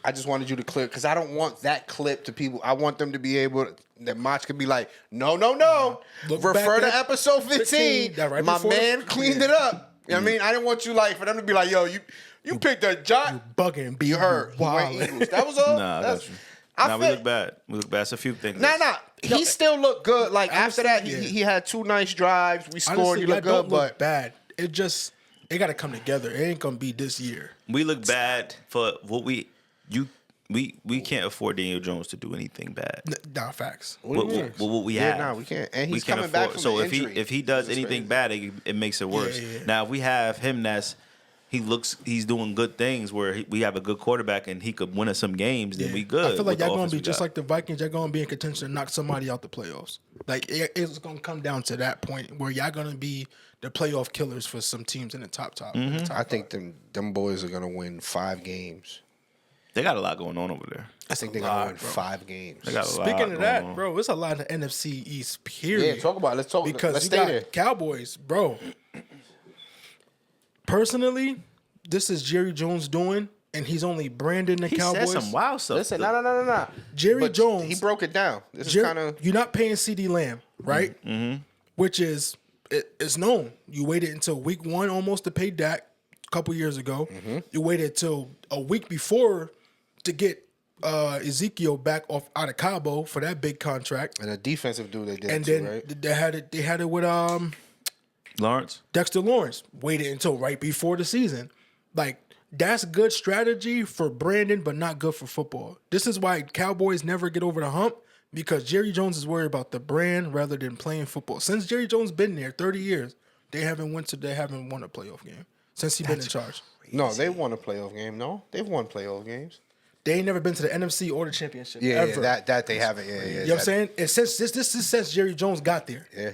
I just wanted you to clear because I don't want that clip to people. I want them to be able to, that Mach could be like, no. Look Refer back to at episode 15. that right My before- man cleaned it up. You know what I mean? I didn't want you for them to be like, yo, you picked a Giant. Bugging, be You heard. You went wild. Eagles. That was all. Nah, I That's- got you. I Nah, we feel- look bad. It's a few things. Nah. He still looked good. Like after that, understand, he had 2 nice drives. We scored. Honestly, He that looked don't good, look but bad. It got to come together. It ain't gonna be this year. We look bad for what we. we can't afford Daniel Jones to do anything bad. Nah, facts. What do you mean? What we Yeah, have. nah, we can't. And he's we can't coming back from so the if injury. he does That's anything crazy. bad, it makes it worse. Yeah. Now if we have him, he's doing good things where we have a good quarterback and he could win us some games. Then we good. I feel like with the y'all gonna offense be we just got. like the Vikings. Y'all gonna be in contention to knock somebody out the playoffs. Like it's gonna come down to that point where y'all gonna be the playoff killers for some teams in the top. In the top I think them boys are gonna win 5 games. They got a lot going on over there. I think they're gonna win 5 games. They got a lot Speaking of going that, on. bro, it's a lot of NFC East. Period. Yeah, talk about it. Let's talk. Because Let's you stay got there. Cowboys, bro. Personally, this is Jerry Jones doing, and he's only branding the He Cowboys. said some wild stuff. Listen, no. Jerry But Jones. he broke it down. This is Jerry, kind of you're not paying CD Lamb, right? Mm-hmm. Which is it's known. You waited until week 1 almost to pay Dak a couple years ago. Mm-hmm. You waited till a week before to get Ezekiel back out of Cabo for that big contract, and a defensive dude they did and too, then right? they had it with Lawrence. Dexter Lawrence. Waited until right before the season. Like, that's good strategy for Brandon, but not good for football. This is why Cowboys never get over the hump, because Jerry Jones is worried about the brand rather than playing football. Since Jerry Jones been there 30 years, they haven't won a playoff game since he's been in charge. No, they won a playoff game. No, they've won playoff games. They ain't never been to the NFC or the championship. Yeah, ever. that they haven't. Yeah. You know what I'm saying? It's since this is since Jerry Jones got there. Yeah.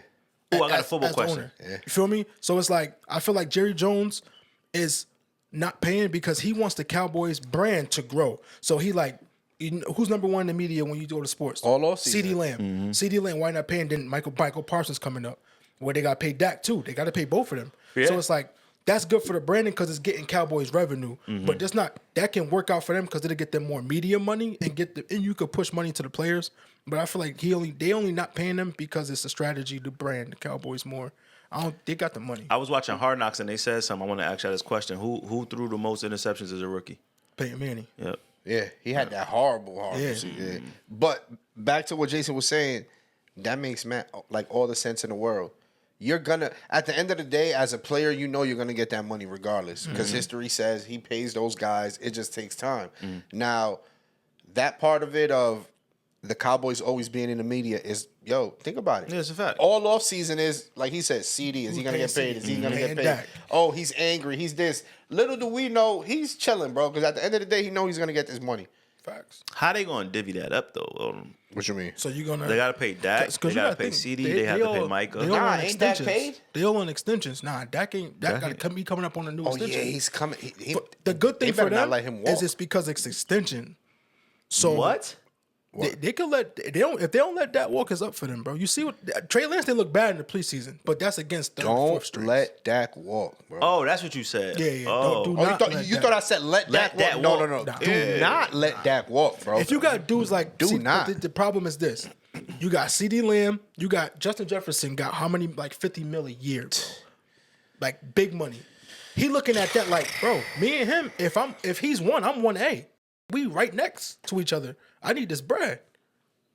Oh, I got a as football the question. owner. You feel me? So it's like, I feel like Jerry Jones is not paying because he wants the Cowboys brand to grow. So he like, who's number one in the media when you go to sports? All off season. CD Lamb. CD Lamb, why not paying? Then Michael Parsons coming up. Where they got to pay Dak too. They got to pay both of them. Yeah. So it's like, that's good for the branding because it's getting Cowboys revenue. But that's not, that can work out for them because it'll get them more media money and and you could push money to the players. But I feel like they only not paying them because it's a strategy to brand the Cowboys more. They got the money. I was watching Hard Knocks and they said something. I want to ask you this question: Who threw the most interceptions as a rookie? Peyton Manning. Yep. Yeah, he had that horrible Yeah. season. Yeah. But back to what Jason was saying, that makes like all the sense in the world. You're gonna, at the end of the day, as a player, you know you're gonna get that money regardless because history says he pays those guys. It just takes time. Now, that part of it of the Cowboys always being in the media is, think about it. Yeah, it's a fact. All off season is, like he said, CD. Is he gonna paying get paid? Is he gonna Paying get paid? Dak. Oh, he's angry. He's this. Little do we know, he's chilling, bro. Because at the end of the day, he know he's gonna get this money. Facts. How they gonna divvy that up though? What you mean? So you're gonna They gotta pay Dak. 'cause They you gotta gotta pay think, CD. They have to pay Micah. They all Nah, on ain't Dak extensions. paid? They all on extensions. Nah, Dak gotta be coming up on a new Oh extension. yeah, he's coming. But the good thing they for better not them let him walk. is it's because it's extension. So What? they can let if they don't let that walk, is up for them, bro. You see what Trey Lance, they look bad in the preseason, but that's against third, fourth Don't strings. let Dak walk, bro. Oh, that's what you said. Yeah. Oh. Do Oh, not let you Dak- thought I said let Dak Dak walk? No. walk. Nah. Do not let Dak walk, bro. If you got dudes like Do but not. The problem is this: you got CD Lamb, you got Justin Jefferson. Got how many? Like $50 million a year, bro. Like big money. He looking at that like, bro. Me and him. If he's one, I'm 1A. We right next to each other. I need this bread.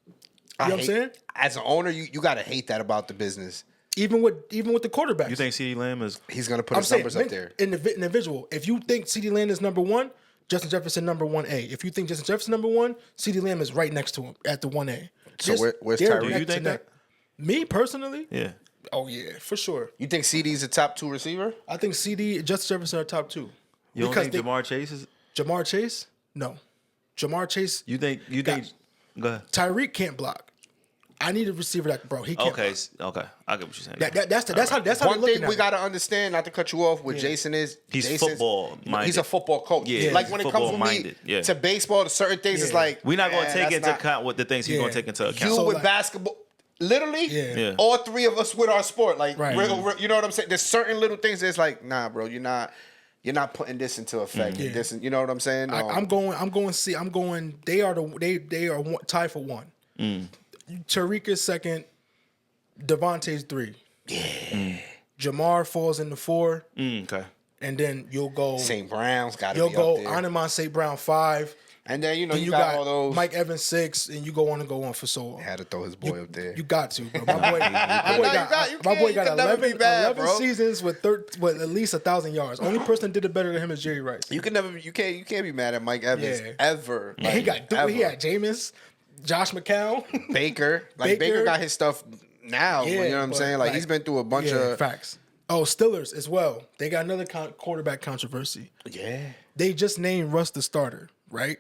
You know what I'm saying? As an owner, you gotta hate that about the business. Even with the quarterbacks. You think CD Lamb is? He's gonna put I'm his saying numbers up there. individual. If you think CD Lamb is number one, Justin Jefferson number 1A. If you think Justin Jefferson number one, CD Lamb is right next to him at the 1A. So where's they're Tyreek? neck You to think neck. Me personally, Yeah. oh yeah, for sure. You think CD's a top 2 receiver? I think CD and Justin Jefferson are top 2. You don't think they- Jamar Chase is? Jamar Chase? No. Jamar Chase, You think? Go ahead. Tyreek can't block. I need a receiver that, bro, he can't Okay. block. Okay. I get what you're saying. That's how they're One looking thing at we it. gotta understand, not to cut you off, with Jason is He's Jason's- football-minded. He's a football coach. Yeah, like when it comes from me football-minded. Yeah. to baseball, to certain things, it's Yeah. like We're not gonna take that's into not- account what the things he's gonna Yeah. take into account. You So, with like- basketball, literally, Yeah. all 3 of us with our sport, like Right. you know what I'm saying. There's certain little things that's like, nah, bro, you're not putting this into effect. Yeah. This, you know what I'm saying? I'm going. They are tied for 1. Tariq is 2nd. Devontae's 3. Yeah. Jamar falls into 4, Okay. and then you'll go. St. Brown's got to You'll be go up there. Anamon St. Brown 5. And then, you know, Then you got all those. Mike Evans 6, and you go on for so long. Had to throw his boy up there. You got to, bro. My boy, you my boy can got never be 11, bad, 11 bro. seasons with at least 1,000 yards. Only person that did it better than him is Jerry Rice. You can't be mad at Mike Evans ever. And he had Jameis, Josh McCown, Baker. Like Baker got his stuff now. Yeah, you know what I'm saying? Like he's been through a bunch of facts. Oh, Steelers as well. They got another quarterback controversy. Yeah. They just named Russ the starter, right?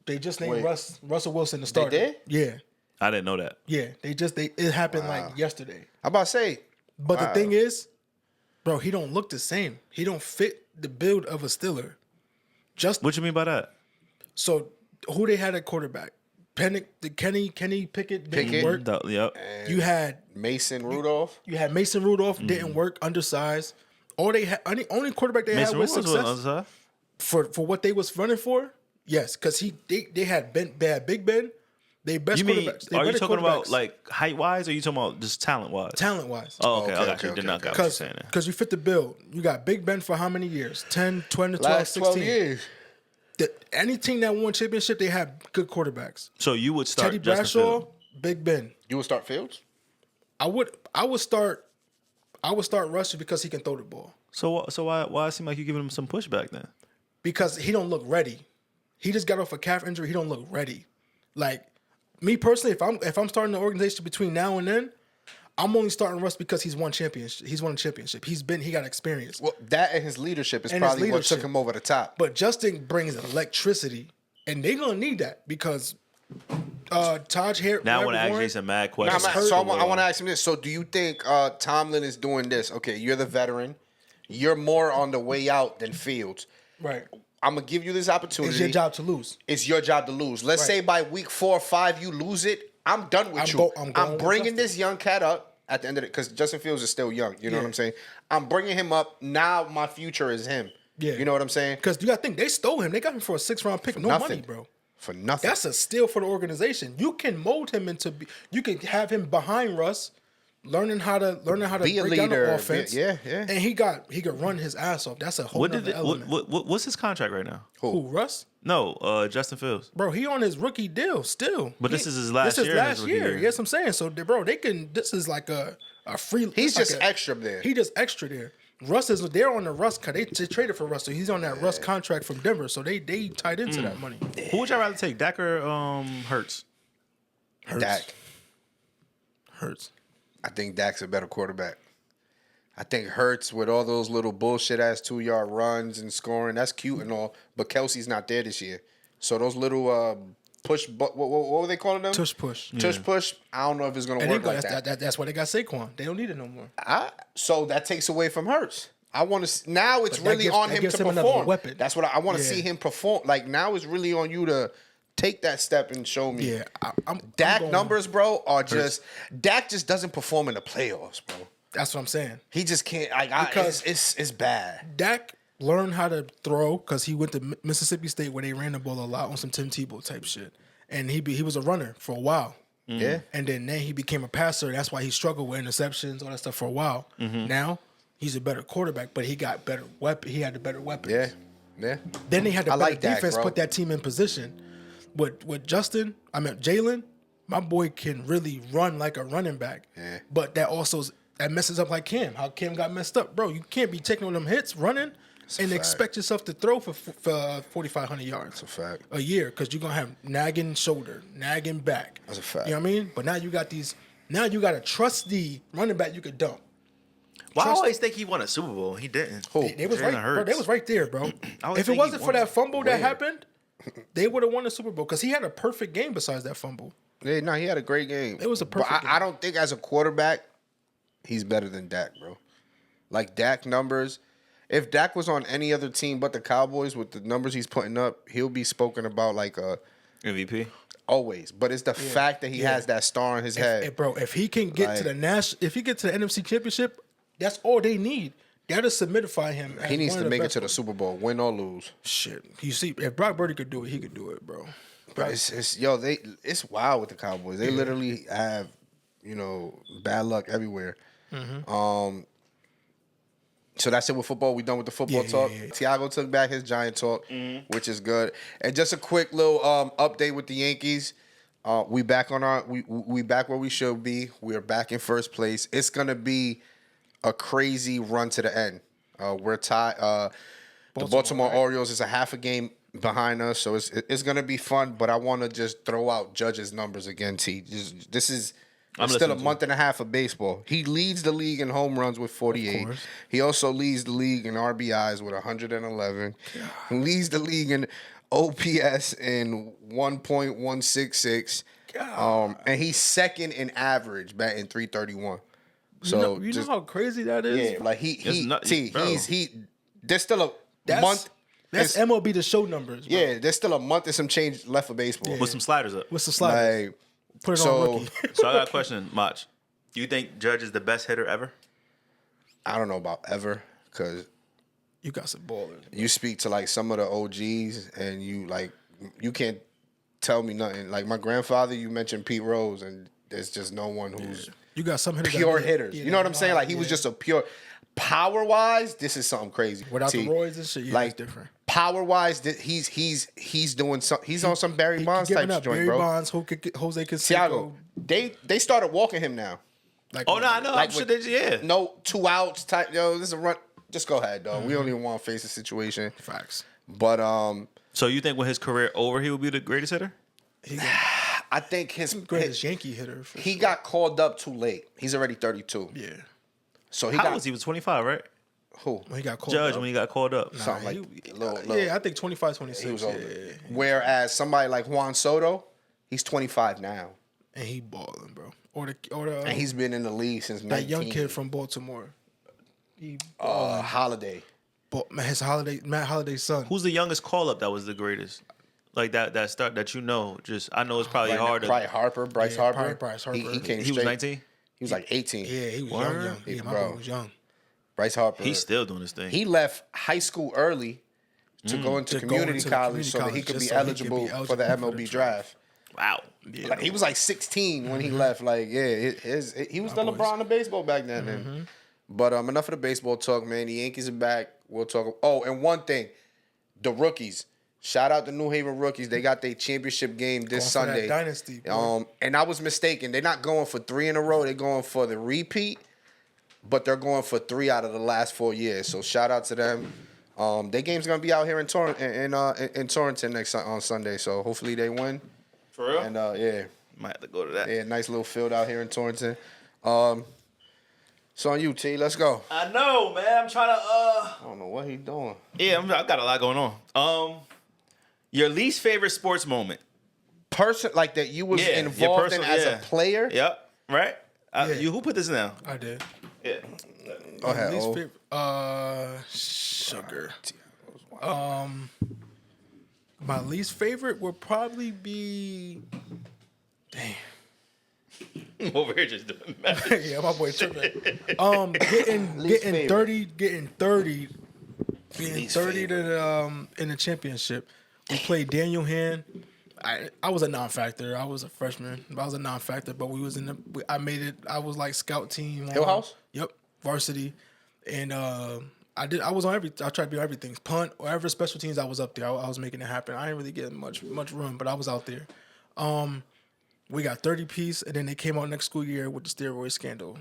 They just named Russell Wilson the starter. They did? Yeah. I didn't know that. Yeah. It happened like yesterday. I'm about to say. But the thing is, bro, he don't look the same. He don't fit the build of a Steeler. What you mean by that? So who they had at quarterback? Kenny Pickett didn't work. Yep. You had Mason Rudolph. You had Mason Rudolph didn't work, undersized. All they had, only quarterback they had with success for what they was running for. Yes, because they had Big Ben. They best You mean, quarterbacks. are you talking about like height wise, or are you talking about just talent wise? Talent wise. Oh, okay. I got you. Did not got what you're saying. Because you fit the bill. You got Big Ben for how many years? 10, 20, 12, Last 16. 12 years. Any team that won championship, they have good quarterbacks. So you would start Teddy Justin Bradshaw, Fields. Big Ben. You would start Fields? I would start Russ because he can throw the ball. So why it seem like you giving him some pushback then? Because he don't look ready. He just got off a calf injury. He don't look ready. Like me personally, if I'm starting the organization between now and then, I'm only starting Russ because he's won championship. He's won a championship. He got experience. Well, that and his leadership is probably what took him over the top. But Justin brings electricity, and they're gonna need that because Taj Harris. Now I want to ask Jason mad questions. So I want to ask him this. So do you think Tomlin is doing this? Okay, you're the veteran. You're more on the way out than Fields. Right. I'm going to give you this opportunity. It's your job to lose. It's your job to lose. Let's say by week 4 or 5 you lose it. I'm done with you. I'm bringing this young cat up at the end of it because Justin Fields is still young. You know what I'm saying? I'm bringing him up. Now my future is him. Yeah. You know what I'm saying? Because you got to think, they stole him. They got him for a 6th-round pick. No money, bro. For nothing. That's a steal for the organization. You can mold him you can have him behind Russ, learning how to be a break down leader. the offense. Yeah. And he could run his ass off. That's a whole other element. What's his contract right now? Who, Russ? No, Justin Fields. Bro, he on his rookie deal still. But this is his last year. This is last year. Yes, I'm saying. So, bro, this is like a free. He's just extra there. He just extra there. Russ is they're on the Russ. They traded for Russ, so he's on that Russ contract from Denver. So they tied into that money. Who would y'all rather take, Dak or Hurts? Dak. Hurts. I think Dak's a better quarterback. I think Hurts with all those little bullshit ass 2-yard runs and scoring, that's cute and all. But Kelsey's not there this year, so those little push. What were they calling them? Tush push. Tush push. I don't know if it's gonna work like that. That's why they got Saquon. They don't need it no more. So that takes away from Hurts. I want to now. It's really on him to perform. Weapon. That's what I want to see him perform. Like now, it's really on you to take that step and show me. Yeah, Dak numbers, bro, are just Dak just doesn't perform in the playoffs, bro. That's what I'm saying. He just can't. Because it's bad. Dak learned how to throw because he went to Mississippi State where they ran the ball a lot on some Tim Tebow type shit, and he was a runner for a while. Yeah, and then he became a passer. That's why he struggled with interceptions, all that stuff for a while. Now he's a better quarterback, but he got better weapon. He had the better weapons. Yeah. Then they had the better defense, Dak, put that team in position. With Jalen, my boy can really run like a running back. Yeah. But that messes up like Cam. How Cam got messed up, bro. You can't be taking all them hits, running, and expect yourself to throw for 4,500 yards. That's a fact. A year, because you're gonna have nagging shoulder, nagging back. That's a fact. You know what I mean? But now you got these. Now you got a trusty running back you could dump. Well, I always think he won a Super Bowl. He didn't. They was right, bro. They was right there, bro. If it wasn't for that fumble that happened, they would have won the Super Bowl because he had a perfect game besides that fumble. Yeah, no, he had a great game. It was a perfect But game. I don't think as a quarterback, he's better than Dak, bro. Like Dak numbers. If Dak was on any other team but the Cowboys with the numbers he's putting up, he'll be spoken about like a MVP. Always. But it's the fact that he has that star on his head. Bro, if he can get to the NFC Championship, that's all they need. That'll solidify him. He needs to make it to the Super Bowl, win or lose. Shit, you see, if Brock Purdy could do it, he could do it, bro. But it's wild with the Cowboys. They literally have, bad luck everywhere. So that's it with football. We done with the football talk. Yeah. Thiago took back his Giant talk, which is good. And just a quick little update with the Yankees. We back on we back where we should be. We are back in first place. It's gonna be a crazy run to the end. We're tied. The Baltimore Orioles is a half a game behind us, so it's gonna be fun. But I want to just throw out Judge's numbers again. This is still a month and a half of baseball. He leads the league in home runs with 48. He also leads the league in RBIs with 111. He leads the league in OPS in 1.166. And he's second in average, batting 331. So you know how crazy that is? yeah, like there's still a month. That's MLB The Show numbers. Bro. Yeah, there's still a month and some change left for baseball. With some sliders up. With some sliders. Like, Put it so- on rookie. So I got a question, Mach. Do you think Judge is the best hitter ever? I don't know about ever, because You got some ballers. you speak to like some of the OGs and you can't tell me nothing. Like my grandfather, you mentioned Pete Rose, and there's just no one who's You got some hitters. pure that- hitters. yeah, You know what I'm that- saying? Like he was just a pure power wise. This is something crazy. Without T. the Roy's and shit, yeah, like it's different. power wise, he's doing some. He's on some Barry Bonds Giving type up joint, Barry bro. Bonds, Jose Thiago, Canseco. they started walking him now. Like, Oh, no, I know. Like I'm sure with- yeah. No 2 outs type. Yo, this is a run. Just go ahead, dog. We don't even want to face the situation. Facts. But So you think when his career over, he will be the greatest hitter? He got I think his greatest Yankee hitter. he got called up too late. He's already 32. Yeah. So he How got was he? Was 25, right? who? When he got called Judge up. when he got called up. Something like he- little. Yeah, I think 25, 26. He was yeah. older. Whereas somebody like Juan Soto, he's 25 now, And he balling, bro. Or the and he's been in the league since 19. that young kid from Baltimore. He Holiday. Matt Holiday's son. Who's the youngest call up that was the greatest? Like that start that you know. Just I know it's probably Right now, hard. probably Harper, Bryce Yeah, Harper. probably Bryce Harper. He came He was straight. 19. He was like 18. Yeah, he was Word? young. Yeah, my Bro. boy was young. Bryce Harper. He's still doing his thing. He left high school early to go into To go community into the college community so that he college could just be so he could be eligible for the eligible for MLB the draft. Wow. Yeah, Like, he was like 16 when he left. Like, yeah, he was the boys. LeBron of baseball back then. And, but enough of the baseball talk, man. The Yankees are back. We'll talk. Oh, and one thing, the rookies. Shout out the New Haven rookies. They got their championship game this Going for that Sunday. dynasty, boy. And I was mistaken. They're not going for 3 in a row. They're going for the repeat, but they're going for 3 out of the last 4 years. So shout out to them. Their game's gonna be out here in Torrington on Sunday. So hopefully they win. For real? And yeah. Might have to go to that. Yeah, nice little field out here in Torrington. So on you, T. Let's go. I know, man. I'm trying to. I don't know what he doing. Yeah, I got a lot going on. Your least favorite sports moment? Person like that you was Yeah, your involved in personal- as yeah. a player. Yep. Right. Yeah. You who put this down? I did. Yeah. Go ahead. Least O. favorite, sugar. My least favorite would probably be. Damn. Over here just doing math. Yeah, my boy tripping. Least Getting favorite. 30, being Least 30 to the, in the championship. We played Daniel Hand. I was a non-factor. I was a freshman. I was a non-factor, but we was in the. I made it. I was like scout team. Hill House? Yep, varsity, and I did. I was on every. I tried to do everything. Punt, whatever special teams. I was up there. I was making it happen. I didn't really get much run, but I was out there. We got 30 piece, and then they came out next school year with the steroid scandal,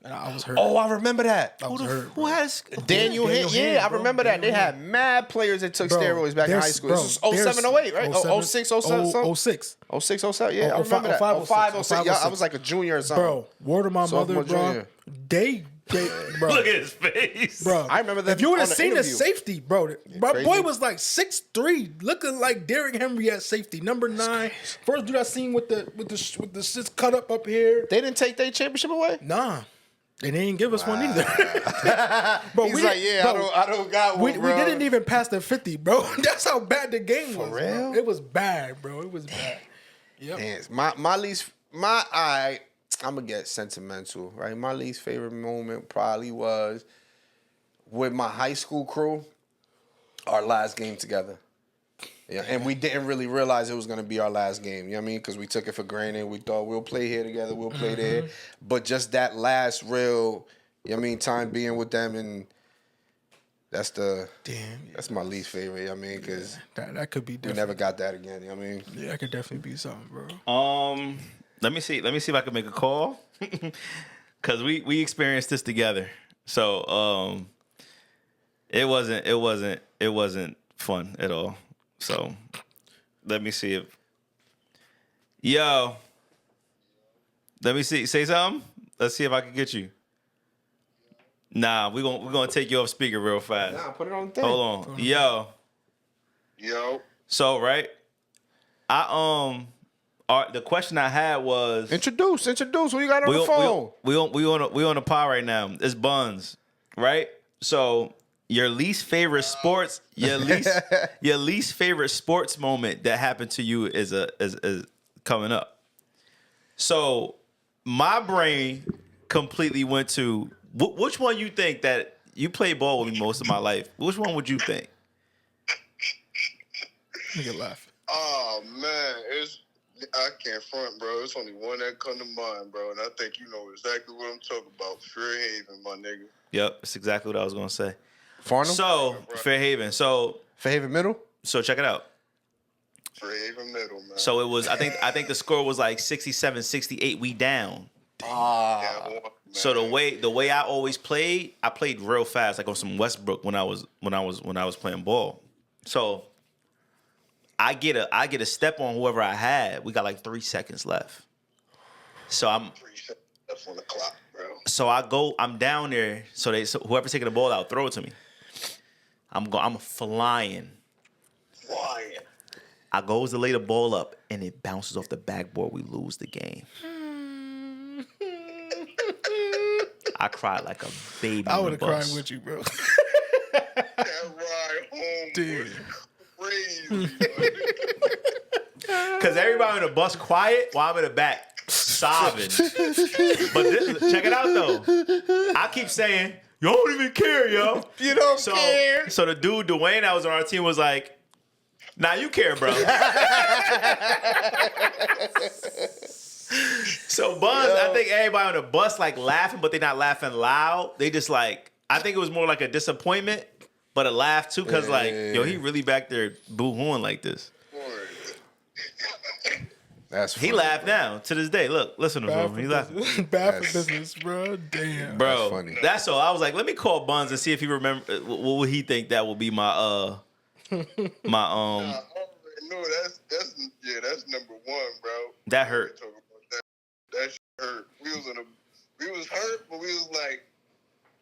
and I was hurt. Oh, I remember that. I was hurt. Who has Daniel Hand. Hand, Yeah, I bro. remember that. They Daniel had mad players that took Bro, steroids back in high school. This was 07, 08, right? 06, 07? 06. 06, 07. Yeah, I 05, remember that. 05, 05, 06. 06. Yeah, I was like a junior or something. Bro, word of my Sophomore, mother, bro. junior. They bro. Look at his face. Bro, I remember that if you would on have the seen interview. the safety, bro, my crazy. boy was like 6'3", looking like Derrick Henry at safety, number 9. First dude I seen with the shits cut up here. They didn't take their championship away? Nah, and they didn't give us one either. Bro, He's we like, didn't- yeah, bro, I don't got one, we bro. didn't even pass the 50, bro. That's how bad the game was. real? Bro. It was bad, bro. It was bad. Yep. Man, I'm gonna get sentimental, right? My least favorite moment probably was with my high school crew, our last game together. Yeah, and we didn't really realize it was gonna be our last game. You know what I mean? Because we took it for granted. We thought we'll play here together, we'll play there. But just that last real I mean, time being with them, and that's my least favorite. I mean, because that could be we different. never got that again. I mean, Yeah, that could definitely be something, bro. Let me see if I can make a call. Cause we experienced this together. So it wasn't fun at all. So let me see if let me see. Say something. Let's see if I can get you. Nah, we're gonna take you off speaker real fast. nah, put it on the thing. Hold on. Yo. So right. The question I had was Introduce. Who you got on the phone? We on the pod right now. It's Buns, right? So your least favorite sports, your least favorite sports moment that happened to you is coming up. So my brain completely went to which one you think that you played ball with me most of my life. Which one would you think? Nigga laugh. Oh man, I can't front, bro. It's only one that come to mind, bro, and I think you know exactly what I'm talking about. Fairhaven, my nigga. Yep, that's exactly what I was gonna say. Farnham? So Fairhaven. Fairhaven Middle? So check it out. Fairhaven Middle, man. So it was. I think the score was like 67-68. We down. Man. So the way I always played, I played real fast, like on some Westbrook when I was playing ball. So I get a step on whoever I had. We got like 3 seconds left. So 3 seconds left on the clock, bro. So I'm down there. So whoever's taking the ball out, throw it to me. I'm flying. I goes to lay the ball up, and it bounces off the backboard. We lose the game. I cried like a baby. I would have cried bus. with you, bro. That ride home, Dude. was crazy. Because everybody in the bus quiet while I'm in the back sobbing. But check it out, though. I keep saying, you don't even care, yo. You don't care. So the dude, Dwayne, that was on our team was like, nah, you care, bro. So Buns, I think everybody on the bus like laughing, but they're not laughing loud. They just like, I think it was more like a disappointment, but a laugh too, because like, yo, he really back there boo-hooing like this. That's funny, He laughed now to this day. Look, listen to him. He laughed. Bad for business, bro. Damn. Bro, That's funny. that's all. I was like, let me call Buns and see if he remember. What would he think that will be my I already know that's number one, bro. That hurt. Talk about that shit hurt. We was hurt, but we was like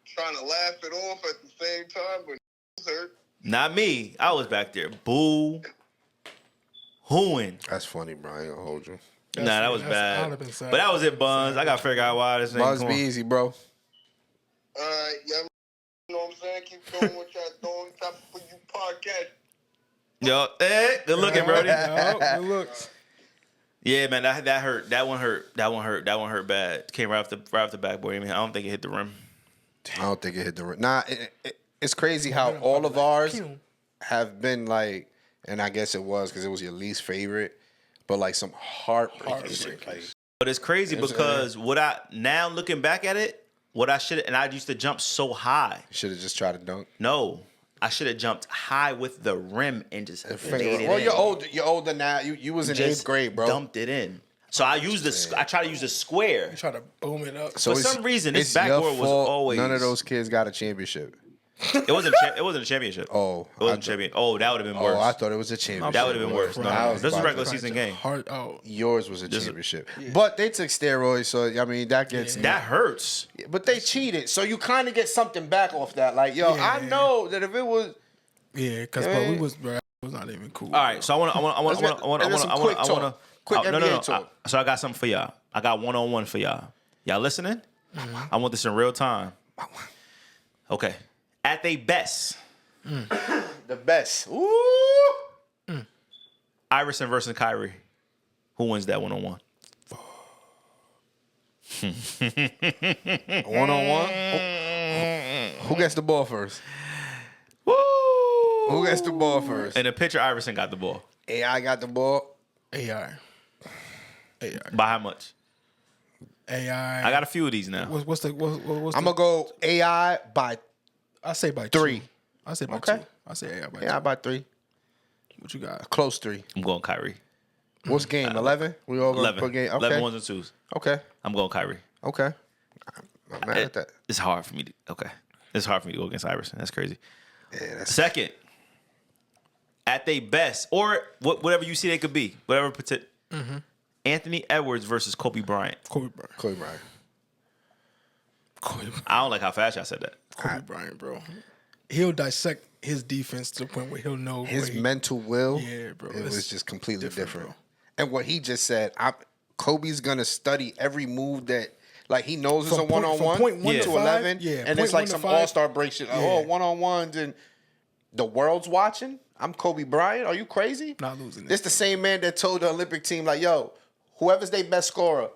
trying to laugh it off at the same time, but it was hurt. Not me. I was back there boo hooing. That's funny, bro. I ain't gonna hold you. Nah, that was I bad. would've been sad. But that was it, Buns. I gotta figure out why this ain't Buzz be going. easy, bro. All right, yeah, you know what I'm saying? Keep doing what y'all doing. Time for you podcast. Yo, good looking, Brody. No, good looks. Yeah, man, that hurt. That one hurt. That one hurt bad. Came right off the backboard. I mean, I don't think it hit the rim. I don't think it hit the rim. Nah, it's crazy how all of ours have been like, and I guess it was because it was your least favorite, but like some heartbreaking shit. Like, But it's crazy because now looking back at it, and I used to jump so high. should have just tried to dunk. No, I should have jumped high with the rim and just laid it Well, in. you're older now. You was in Just 8th grade, bro. Dumped it in. So I try to use the square. Try to boom it up. So For it's- some reason, this it's your backboard was fault always. None of those kids got a championship. It wasn't a championship. Oh, It wasn't a champion. Oh, that would have been Oh, worse. I thought it was a championship. That would have been worse. No, I was this is a about regular to- season game. Heart out. Yours was a championship, but they took steroids, so I mean that gets. That hurts. But they cheated, so you kind of get something back off that. Like, yo, Yeah. I know that if it was, Yeah, because Yeah. we was, bro, it was not even cool. All right, so I want to. quick NBA talk. So I got something for y'all. I got one-on-one for y'all. Y'all listening? I want this in real time. Okay. At they best, the best. Ooh, Iverson versus Kyrie. Who wins that one-on-one? 1-on-1. Who gets the ball first? Woo! Who gets the ball first? In the picture, Iverson got the ball. AI got the ball. AI. By how much? AI. I got a few of these now. What's the? I'm gonna go AI by I say by 3. 2. I say by Okay. 2. I say AI by 2. AI by 3. What you got? Close 3. I'm going Kyrie. What's game? 11? We all gonna 11. put game. Okay. 11 ones and 2s. Okay. I'm going Kyrie. Okay. I'm not mad at that. It's hard for me to. Okay. It's hard for me to go against Iverson. That's crazy. Yeah, that's Second, at their best, or whatever you see they could be, whatever. Anthony Edwards versus Kobe Bryant. Kobe Bryant. Kobe Bryant. Kobe Bryant. I don't like how fast y'all said that. Kobe Bryant, bro. He'll dissect his defense to the point where he'll know His where he- mental will, Yeah, bro, it it's was just completely different. bro. And what he just said, Kobe's gonna study every move that, like, he knows it's From a point- one-on-one from point one to to five, 11, yeah, and point it's like 1 to some 5. all-star break shit. Like, Yeah. oh, one-on-ones, and the world's watching. I'm Kobe Bryant. Are you crazy? Not losing This this, the same man that told the Olympic team, like, yo, whoever's their best scorer,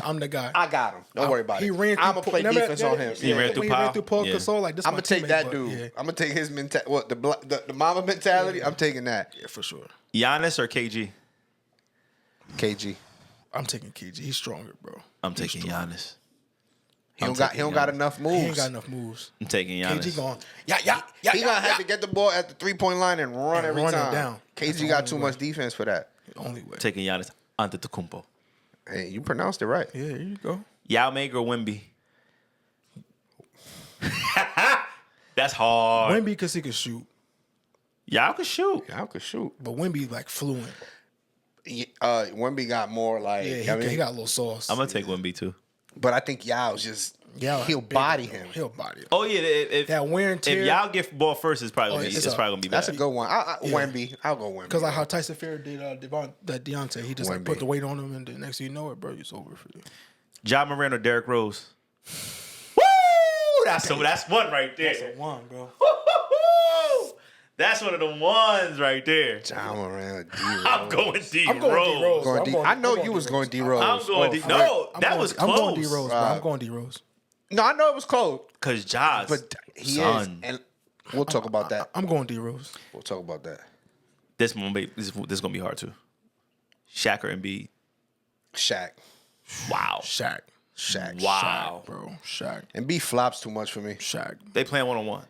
I'm the guy. I got him. Don't worry about He it. ran. I'm gonna through play Remember defense that- on him. He ran through He Paul? ran through Paul Yeah. Gasol. Like this. I'm my gonna take teammate, that but dude. Yeah, I'm gonna take his mentality. What the mama mentality? I'm taking that. yeah, for sure. Giannis or KG? KG. I'm taking KG. He's stronger, bro. I'm taking Giannis. He don't got enough moves. He ain't got enough moves. I'm taking Giannis. KG going. He gonna have to get the ball at the 3-point line and run And every run it time. down. That's KG the got only too way. much defense for that. Only way. Taking Giannis Antetokounmpo. Hey, you pronounced it right. Yeah, here you go. Yao Ming or Wemby? That's hard. Wemby because he can shoot, Y'all can shoot. Y'all could shoot. but Wemby like fluent. Wemby got more like. Yeah, he got a little sauce. I'm gonna take Wemby too. But I think Yao's just. Yeah, he'll big, body bro. him. He'll body him. Oh yeah, if That wear and tear. if y'all get ball first, it's probably gonna be, it's it's a- probably gonna be bad. That's a good one. Wemby. I'll go Wemby. Because like how Tyson Fury did Deontay, he just like Wemby. put the weight on him, and the next thing you know it, bro, it's over for you. John Moran or Derrick Rose? Woo! That's one right there. That's a one, bro. Woo-hoo-hoo! That's one of the ones right there. John Moran, I'm going D I'm going Rose. D-Rose. Going I'm D. going- I know I'm going you was going D-Rose. D Rose. I'm going D. Oh, No, I'm that going, was I'm close. going D Rose, bro. I'm going D Rose. No, I know it was close, Cause Josh, but he son, is, and we'll talk about that. I'm going D Rose. We'll talk about that. this is gonna be hard too. Shaq or Embiid? Shaq, Wow, Shaq. wow. Shaq, bro. Shaq. and B flops too much for me. Shaq. They playing 1-on-1.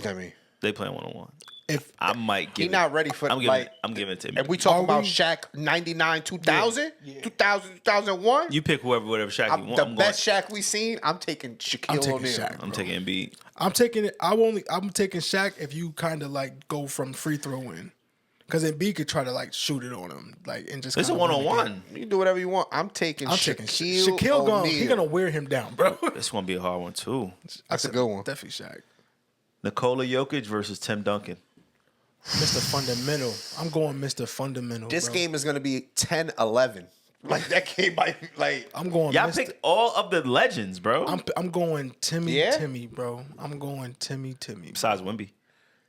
I mean, They playing 1-on-1. If I might give. he not ready for I'm giving. like. I'm giving it to him. If we talk Are about we- Shaq 99, 2000, Yeah. 2000, 2001, You pick whatever Shaq you want. the I'm best Shaq we seen, I'm taking Shaquille taking O'Neal. Shaq. I'm taking Embiid. I'm taking it, I'm taking Shaq if you kind of like go from free throw in, because then B could try to like shoot it on him, like and just. It's a kinda run the game. 1-on-1. You can do whatever you want. I'm taking I'm taking Shaquille Shaquille. O'Neal. He gonna wear him down, bro. It's gonna be a hard one too. That's a good one. Definitely Shaq. Nikola Jokic versus Tim Duncan. Mr. Fundamental. I'm going Mr. Fundamental. This bro. game is gonna be 10-11. Like that game might like. I'm going. Y'all Mr. picked all of the legends, bro. I'm going Timmy. Yeah? Timmy, bro. I'm going Timmy. Besides Wemby,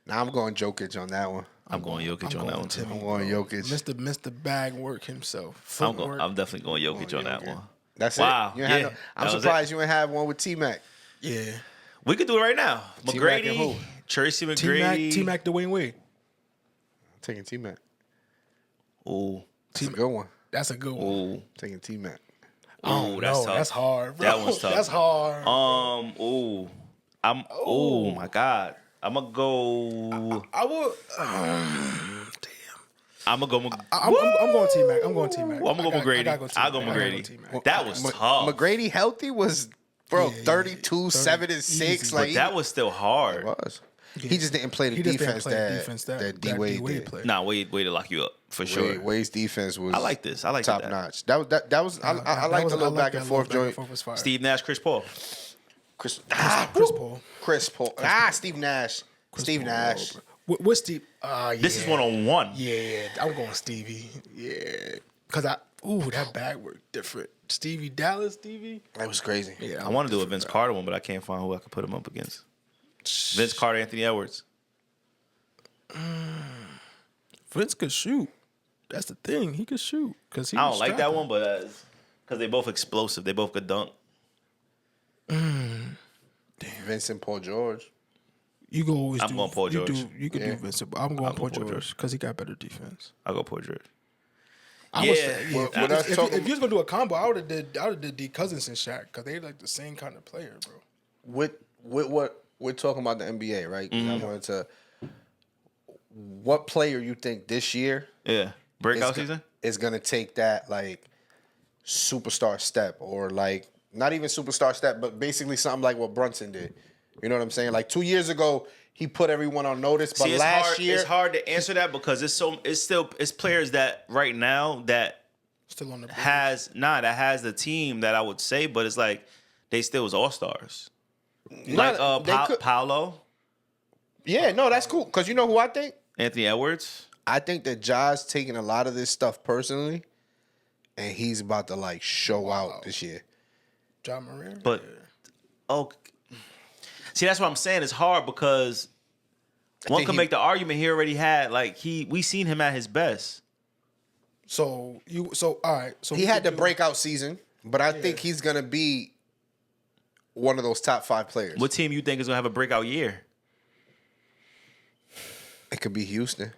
Now I'm going Jokic on that one. I'm going Jokic on that one too. I'm going Jokic. Mr. Bag work himself. I'm Footwork. definitely going Jokic on that one. That's Wow. it. You ain't have Yeah, no- I'm that was surprised you ain't have one with T-Mac. Yeah. We could do it right now. T-Mac and McGrady, who? Tracy McGrady. T-Mac, Dwayne Wade. I'm taking T-Mac. Ooh, That's a good one. That's a good one. ooh, Taking T-Mac. ooh. That's tough. That's hard, bro. That one's tough. That's hard. Ooh. Oh my God. I'm gonna go. I would. I'm gonna go. I'm going T-Mac. I'm going T-Mac. I'm gonna go McGrady. I'll go T-Mac. I gotta McGrady. T-Mac. That was tough. McGrady healthy was, bro, Yeah, 32, 7 and 6. easy. Like But that was still hard. was. He just didn't play the He just didn't defense play the that defense that D Wade did. played. Nah, Wade to lock you up for sure. Wade's defense was. I like this. I like top that. notch. That was. I like the little back and forth joint. Steve Nash, Chris Paul. Chris Paul. Chris Paul. Steve Nash. Steve Nash. What's Steve? This is 1-on-1. Yeah, I'm going Stevie. Yeah, because that bag work different. Stevie Dallas, Stevie. That was crazy. Yeah, I want to do a Vince Carter one, but I can't find who I could put him up against. Vince Carter, Anthony Edwards. Vince could shoot. That's the thing. He could shoot because he. I was don't like that strapping. one, but because they both explosive, they both could dunk. Vincent Paul George. You can always. I'm going Paul George. You could Yeah. do Vincent. But I'm going Paul Paul George George. because he got better defense. I'll go Paul George. I was Yeah. saying, With us talking- if you was gonna do a combo, I would have did D Cousins and Shaq because they like the same kind of player, bro. With what we're talking about the NBA, right? 'Cause I wanted to. What player you think this year Yeah. Breakout season? is gonna take that like superstar step, or like not even superstar step, but basically something like what Brunson did? You know what I'm saying? Like 2 years ago, he put everyone on notice, but See, last year it's hard to answer that because it's players that right now that Still on the bench. that has the team that I would say, but it's like they still was all stars. Not- Like they could- Paolo, yeah, no, that's cool. Cause you know who I think? Anthony Edwards. I think that Ja's taking a lot of this stuff personally, and he's about to like show out this year. John Moran. But see, that's what I'm saying. It's hard because one think can he- make the argument he already had. Like we seen him at his best. So all right. So He we had could the do- breakout season, but I think he's gonna be one of those top 5 players. What team you think is gonna have a breakout year? It could be Houston.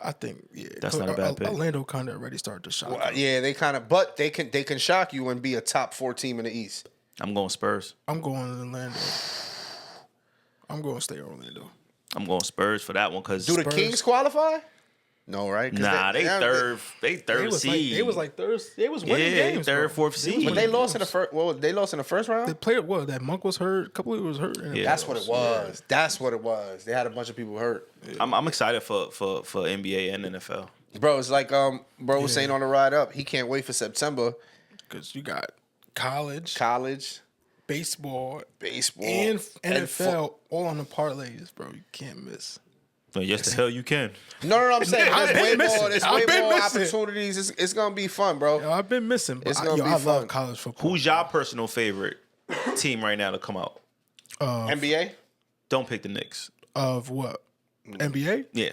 I think That's not a bad pick. Orlando kind of already started to shock. Yeah, they kind of, but they can shock you and be a top 4 team in the East. I'm going Spurs. I'm going to Orlando. I'm going to stay Orlando. I'm going Spurs for that one because Do the Spurs. Kings qualify? No, right? 'Cause nah, they third They was seed. third. They was winning Yeah, games. third, bro. fourth They was seed. But winning they lost in the games. first. Well, they lost in the first round. They played what? That Monk was hurt. A couple of was hurt. Yeah. That's what it was. That's what it was. They had a bunch of people hurt. I'm excited for NBA and NFL. Bro, it's like bro was saying on the ride up, he can't wait for September. Because you got college, College, baseball, baseball, and NFL fo- all on the parlays, bro. You can't miss. So yes, the hell you can. No, I'm saying I've there's way been missing. more. There's I've way been more missing. opportunities. It's gonna be fun, bro. Yo, I've been missing, but It's gonna be I fun. love college football. Who's y'all personal favorite team right now to come out? NBA. Don't pick the Knicks. Of what? NBA? Yeah,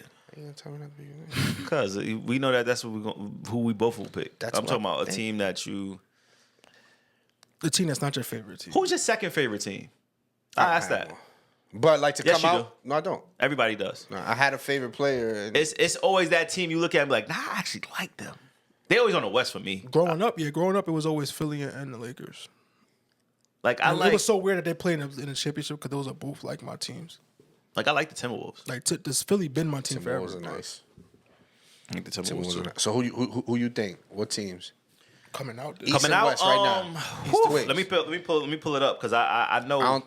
because we know that's what who we both will pick. That's I'm what talking I about a think. team that you. The team that's not your favorite team. Who's your second favorite team? I asked that. But like to Yes, come you out. No, I don't. Everybody does. No, I had a favorite player. And It's always that team you look at and be like, nah, I actually like them. They always on the West for me. Growing up, it was always Philly and the Lakers. Like I And like it was so weird that they played in a championship because those are both like my teams. the Timberwolves. Like this Philly been my team forever. Timberwolves are nice. I think the Timberwolves Timberwolves. are nice. So who you think? What teams? Coming out. East Coming and out West right now. whew, West. let me pull it up because I know I don't.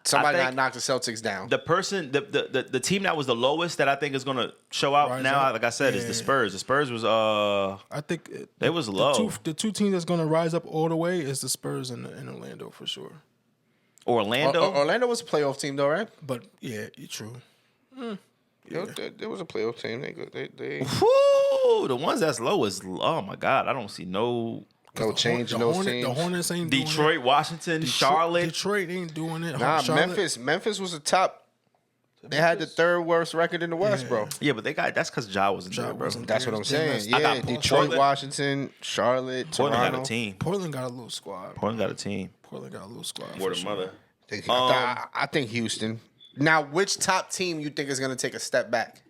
Somebody I got think knocked the Celtics down. the team that was the lowest that I think is gonna show out Rise now. up? Like I said, is the Yeah. Spurs. The Spurs was I think they was low. the two teams that's gonna rise up all the way is the Spurs and Orlando for sure. Orlando. Orlando was a playoff team though, right? But yeah, true. There was a playoff team. They Whew, the ones that's low is oh my god, I don't see no no change in those teams. The Hornets ain't doing Detroit, it. Washington, Charlotte. Detroit ain't doing it. Nah, Charlotte- Memphis was a top. They had the third worst record in the West, bro. Yeah, but that's because Ja wasn't Ja there, bro. wasn't That's what I'm saying. I Yeah, got Detroit, Portland. Washington, Charlotte, Portland Toronto. got a team. Portland got a little squad. Portland got a team. Portland got a little squad. Word for of sure. mother. I think Houston. Now, which top team you think is going to take a step back?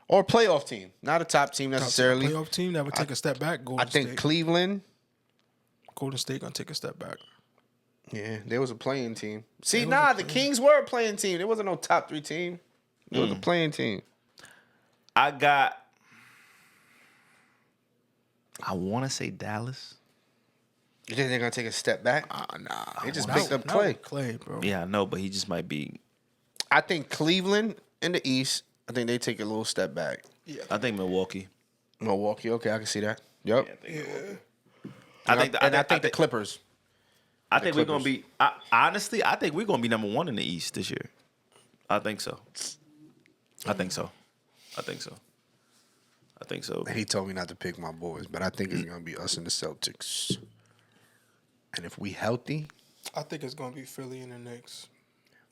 Or playoff team, not a top team necessarily. Playoff team that would take a step back. Golden I think State. Cleveland. Golden State gonna take a step back. Yeah, there was a playing team. See, the Kings were a playing team. There wasn't no top 3 team. It was a playing team. I want to say Dallas. You think they're going to take a step back? Nah. They just Not- picked up not Clay. with Clay, bro. Yeah, I know, but he just might be. I think Cleveland in the East, I think they take a little step back. I think Milwaukee. Milwaukee, okay, I can see that. Yep. I think the Clippers. I think we're gonna Clippers. be. Honestly, I think we're gonna be number 1 in the East this year. I think so. I think so. He told me not to pick my boys, but I think it's going to be us and the Celtics. And if we healthy, I think it's gonna be Philly and the Knicks.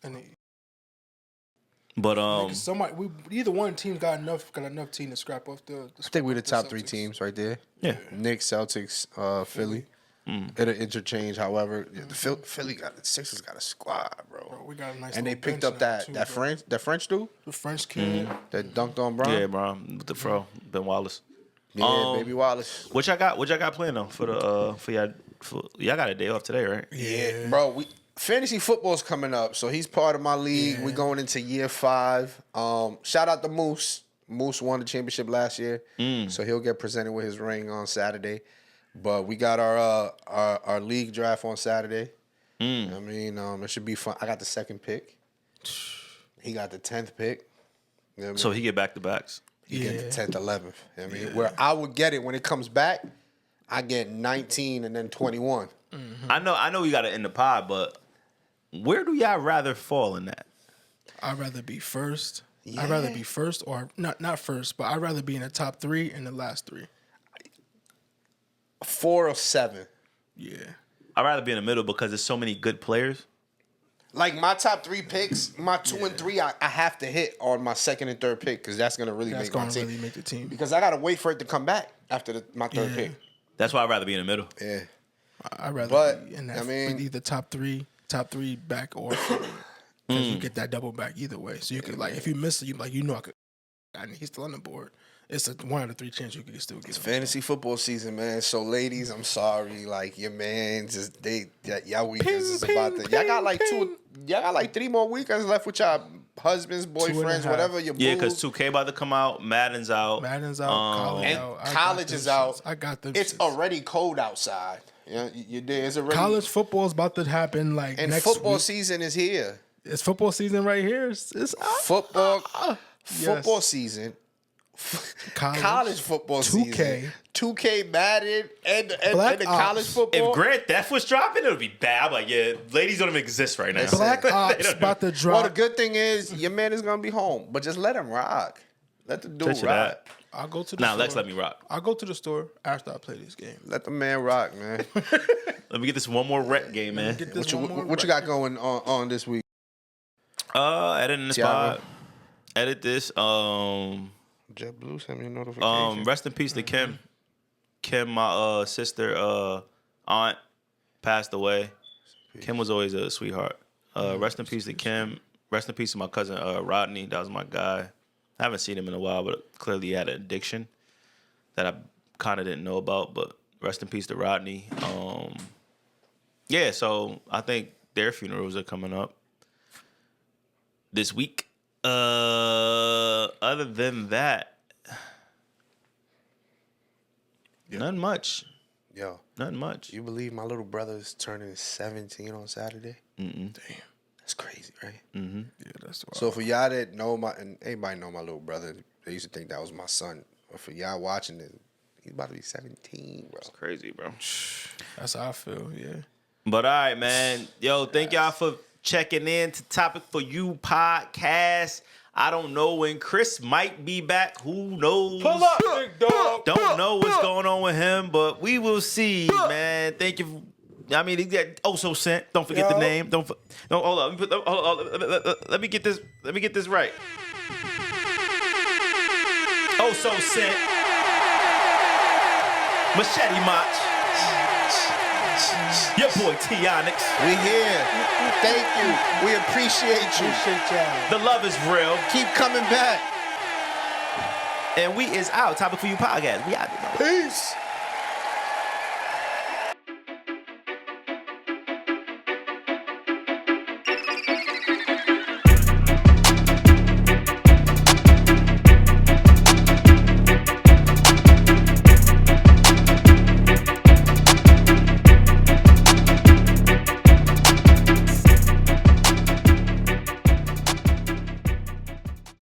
And the, But either one team got enough team to scrap off the I think we're the top Celtics. 3 teams right there. yeah, Knicks, Celtics, Philly. It'll interchange. However, the Philly got the Sixers got a squad, bro. We got a nice And they little picked bench up now, that too, that bro. French dude The French kid. that dunked on Brown. Yeah, bro. With the fro, Ben Wallace. Yeah, Baby Wallace. What y'all got planned though for the for y'all? Y'all got a day off today, right? Yeah, bro. Fantasy football's coming up, so he's part of my league. Yeah. We're going into year 5. Shout out to Moose. Moose won the championship last year, so he'll get presented with his ring on Saturday. But we got our league draft on Saturday. I mean, it should be fun. I got the 2nd pick. He got the 10th pick. You know what I mean? So he get back to backs. You get the 10th, 11th. You know what I mean? Where I would get it when it comes back, I get 19 and then 21. I know we got to end the pod, but where do y'all rather fall in that? I'd rather be first. Yeah. I'd rather be first, or not first, but I'd rather be in the top 3 in the last 3. 4 or 7. Yeah. I'd rather be in the middle because there's so many good players. Like my top 3 picks, my 2 and 3, I have to hit on my 2nd and 3rd pick because that's gonna really That's make my going to team. really make the team. Because I gotta wait for it to come back after my 3rd Yeah. pick. That's why I'd rather be in the middle. Yeah. I'd rather But, be in that, I mean- with either top three back or because you get that double back either way. So you could, like, if you miss it, he's still on the board. It's a 1 out of 3 chance you could still get him. Fantasy football season, man. So ladies, I'm sorry. Like your man just y'all weekends is about to. Y'all got like y'all got like 3 more weekends left with y'all husbands, boyfriends, half. whatever. Your Yeah, boo. because 2K about to come out, Madden's out. Madden's out, college and out. I got college them is out. shits. I got them. It's shits. already cold outside. Yeah, you did. It's already College football is about to happen like and next football week. season is here. It's football season right here. It's Football Yes. season. College. College football 2K. season. 2K Madden and Black the Ops. college football. If Grand Theft was dropping, it would be bad. I'm like, yeah, ladies don't even exist right now. Black Ops about to drop. Well, the good thing is your man is gonna be home, but just let him rock. Let the dude Touch rock. that. I'll go to the Nah, store. Lex, let me rock. I'll go to the store after I play this game. Let the man rock, man. Let me get this one more rep game, man. Get this what one more you got going on this week? Editing this Tiago. pod. Edit this. JetBlue sent me a notification. Rest in peace to Kim. Kim, my sister, aunt, passed away. Kim was always a sweetheart. Rest in peace to Kim. Rest in peace to my cousin Rodney. That was my guy. I haven't seen him in a while, but clearly he had an addiction that I kind of didn't know about. But rest in peace to Rodney. Yeah, so I think their funerals are coming up this week. Other than that, nothing much. Yo, Nothing much. you believe my little brother's turning 17 on Saturday? Damn. That's crazy, right? Yeah, that's wild. So for y'all that know and everybody know my little brother, they used to think that was my son. But for y'all watching it, he's about to be 17, bro. Crazy, bro. That's how I feel. Yeah. But all right, man. Yo, thank y'all for checking in to Topic For You podcast. I don't know when Chris might be back. Who knows? Pull up, big dog. Don't know what's going on with him, but we will see, man. Thank you. I mean, he got also sent. Don't forget the name. No, hold on. Let me get this. Let me get this right. Also sent. Machete Mach. Your boy Tionicx. We here. Thank you. We appreciate you. Appreciate y'all. The love is real. Keep coming back. And we is out. Topic For You podcast. We out. Peace.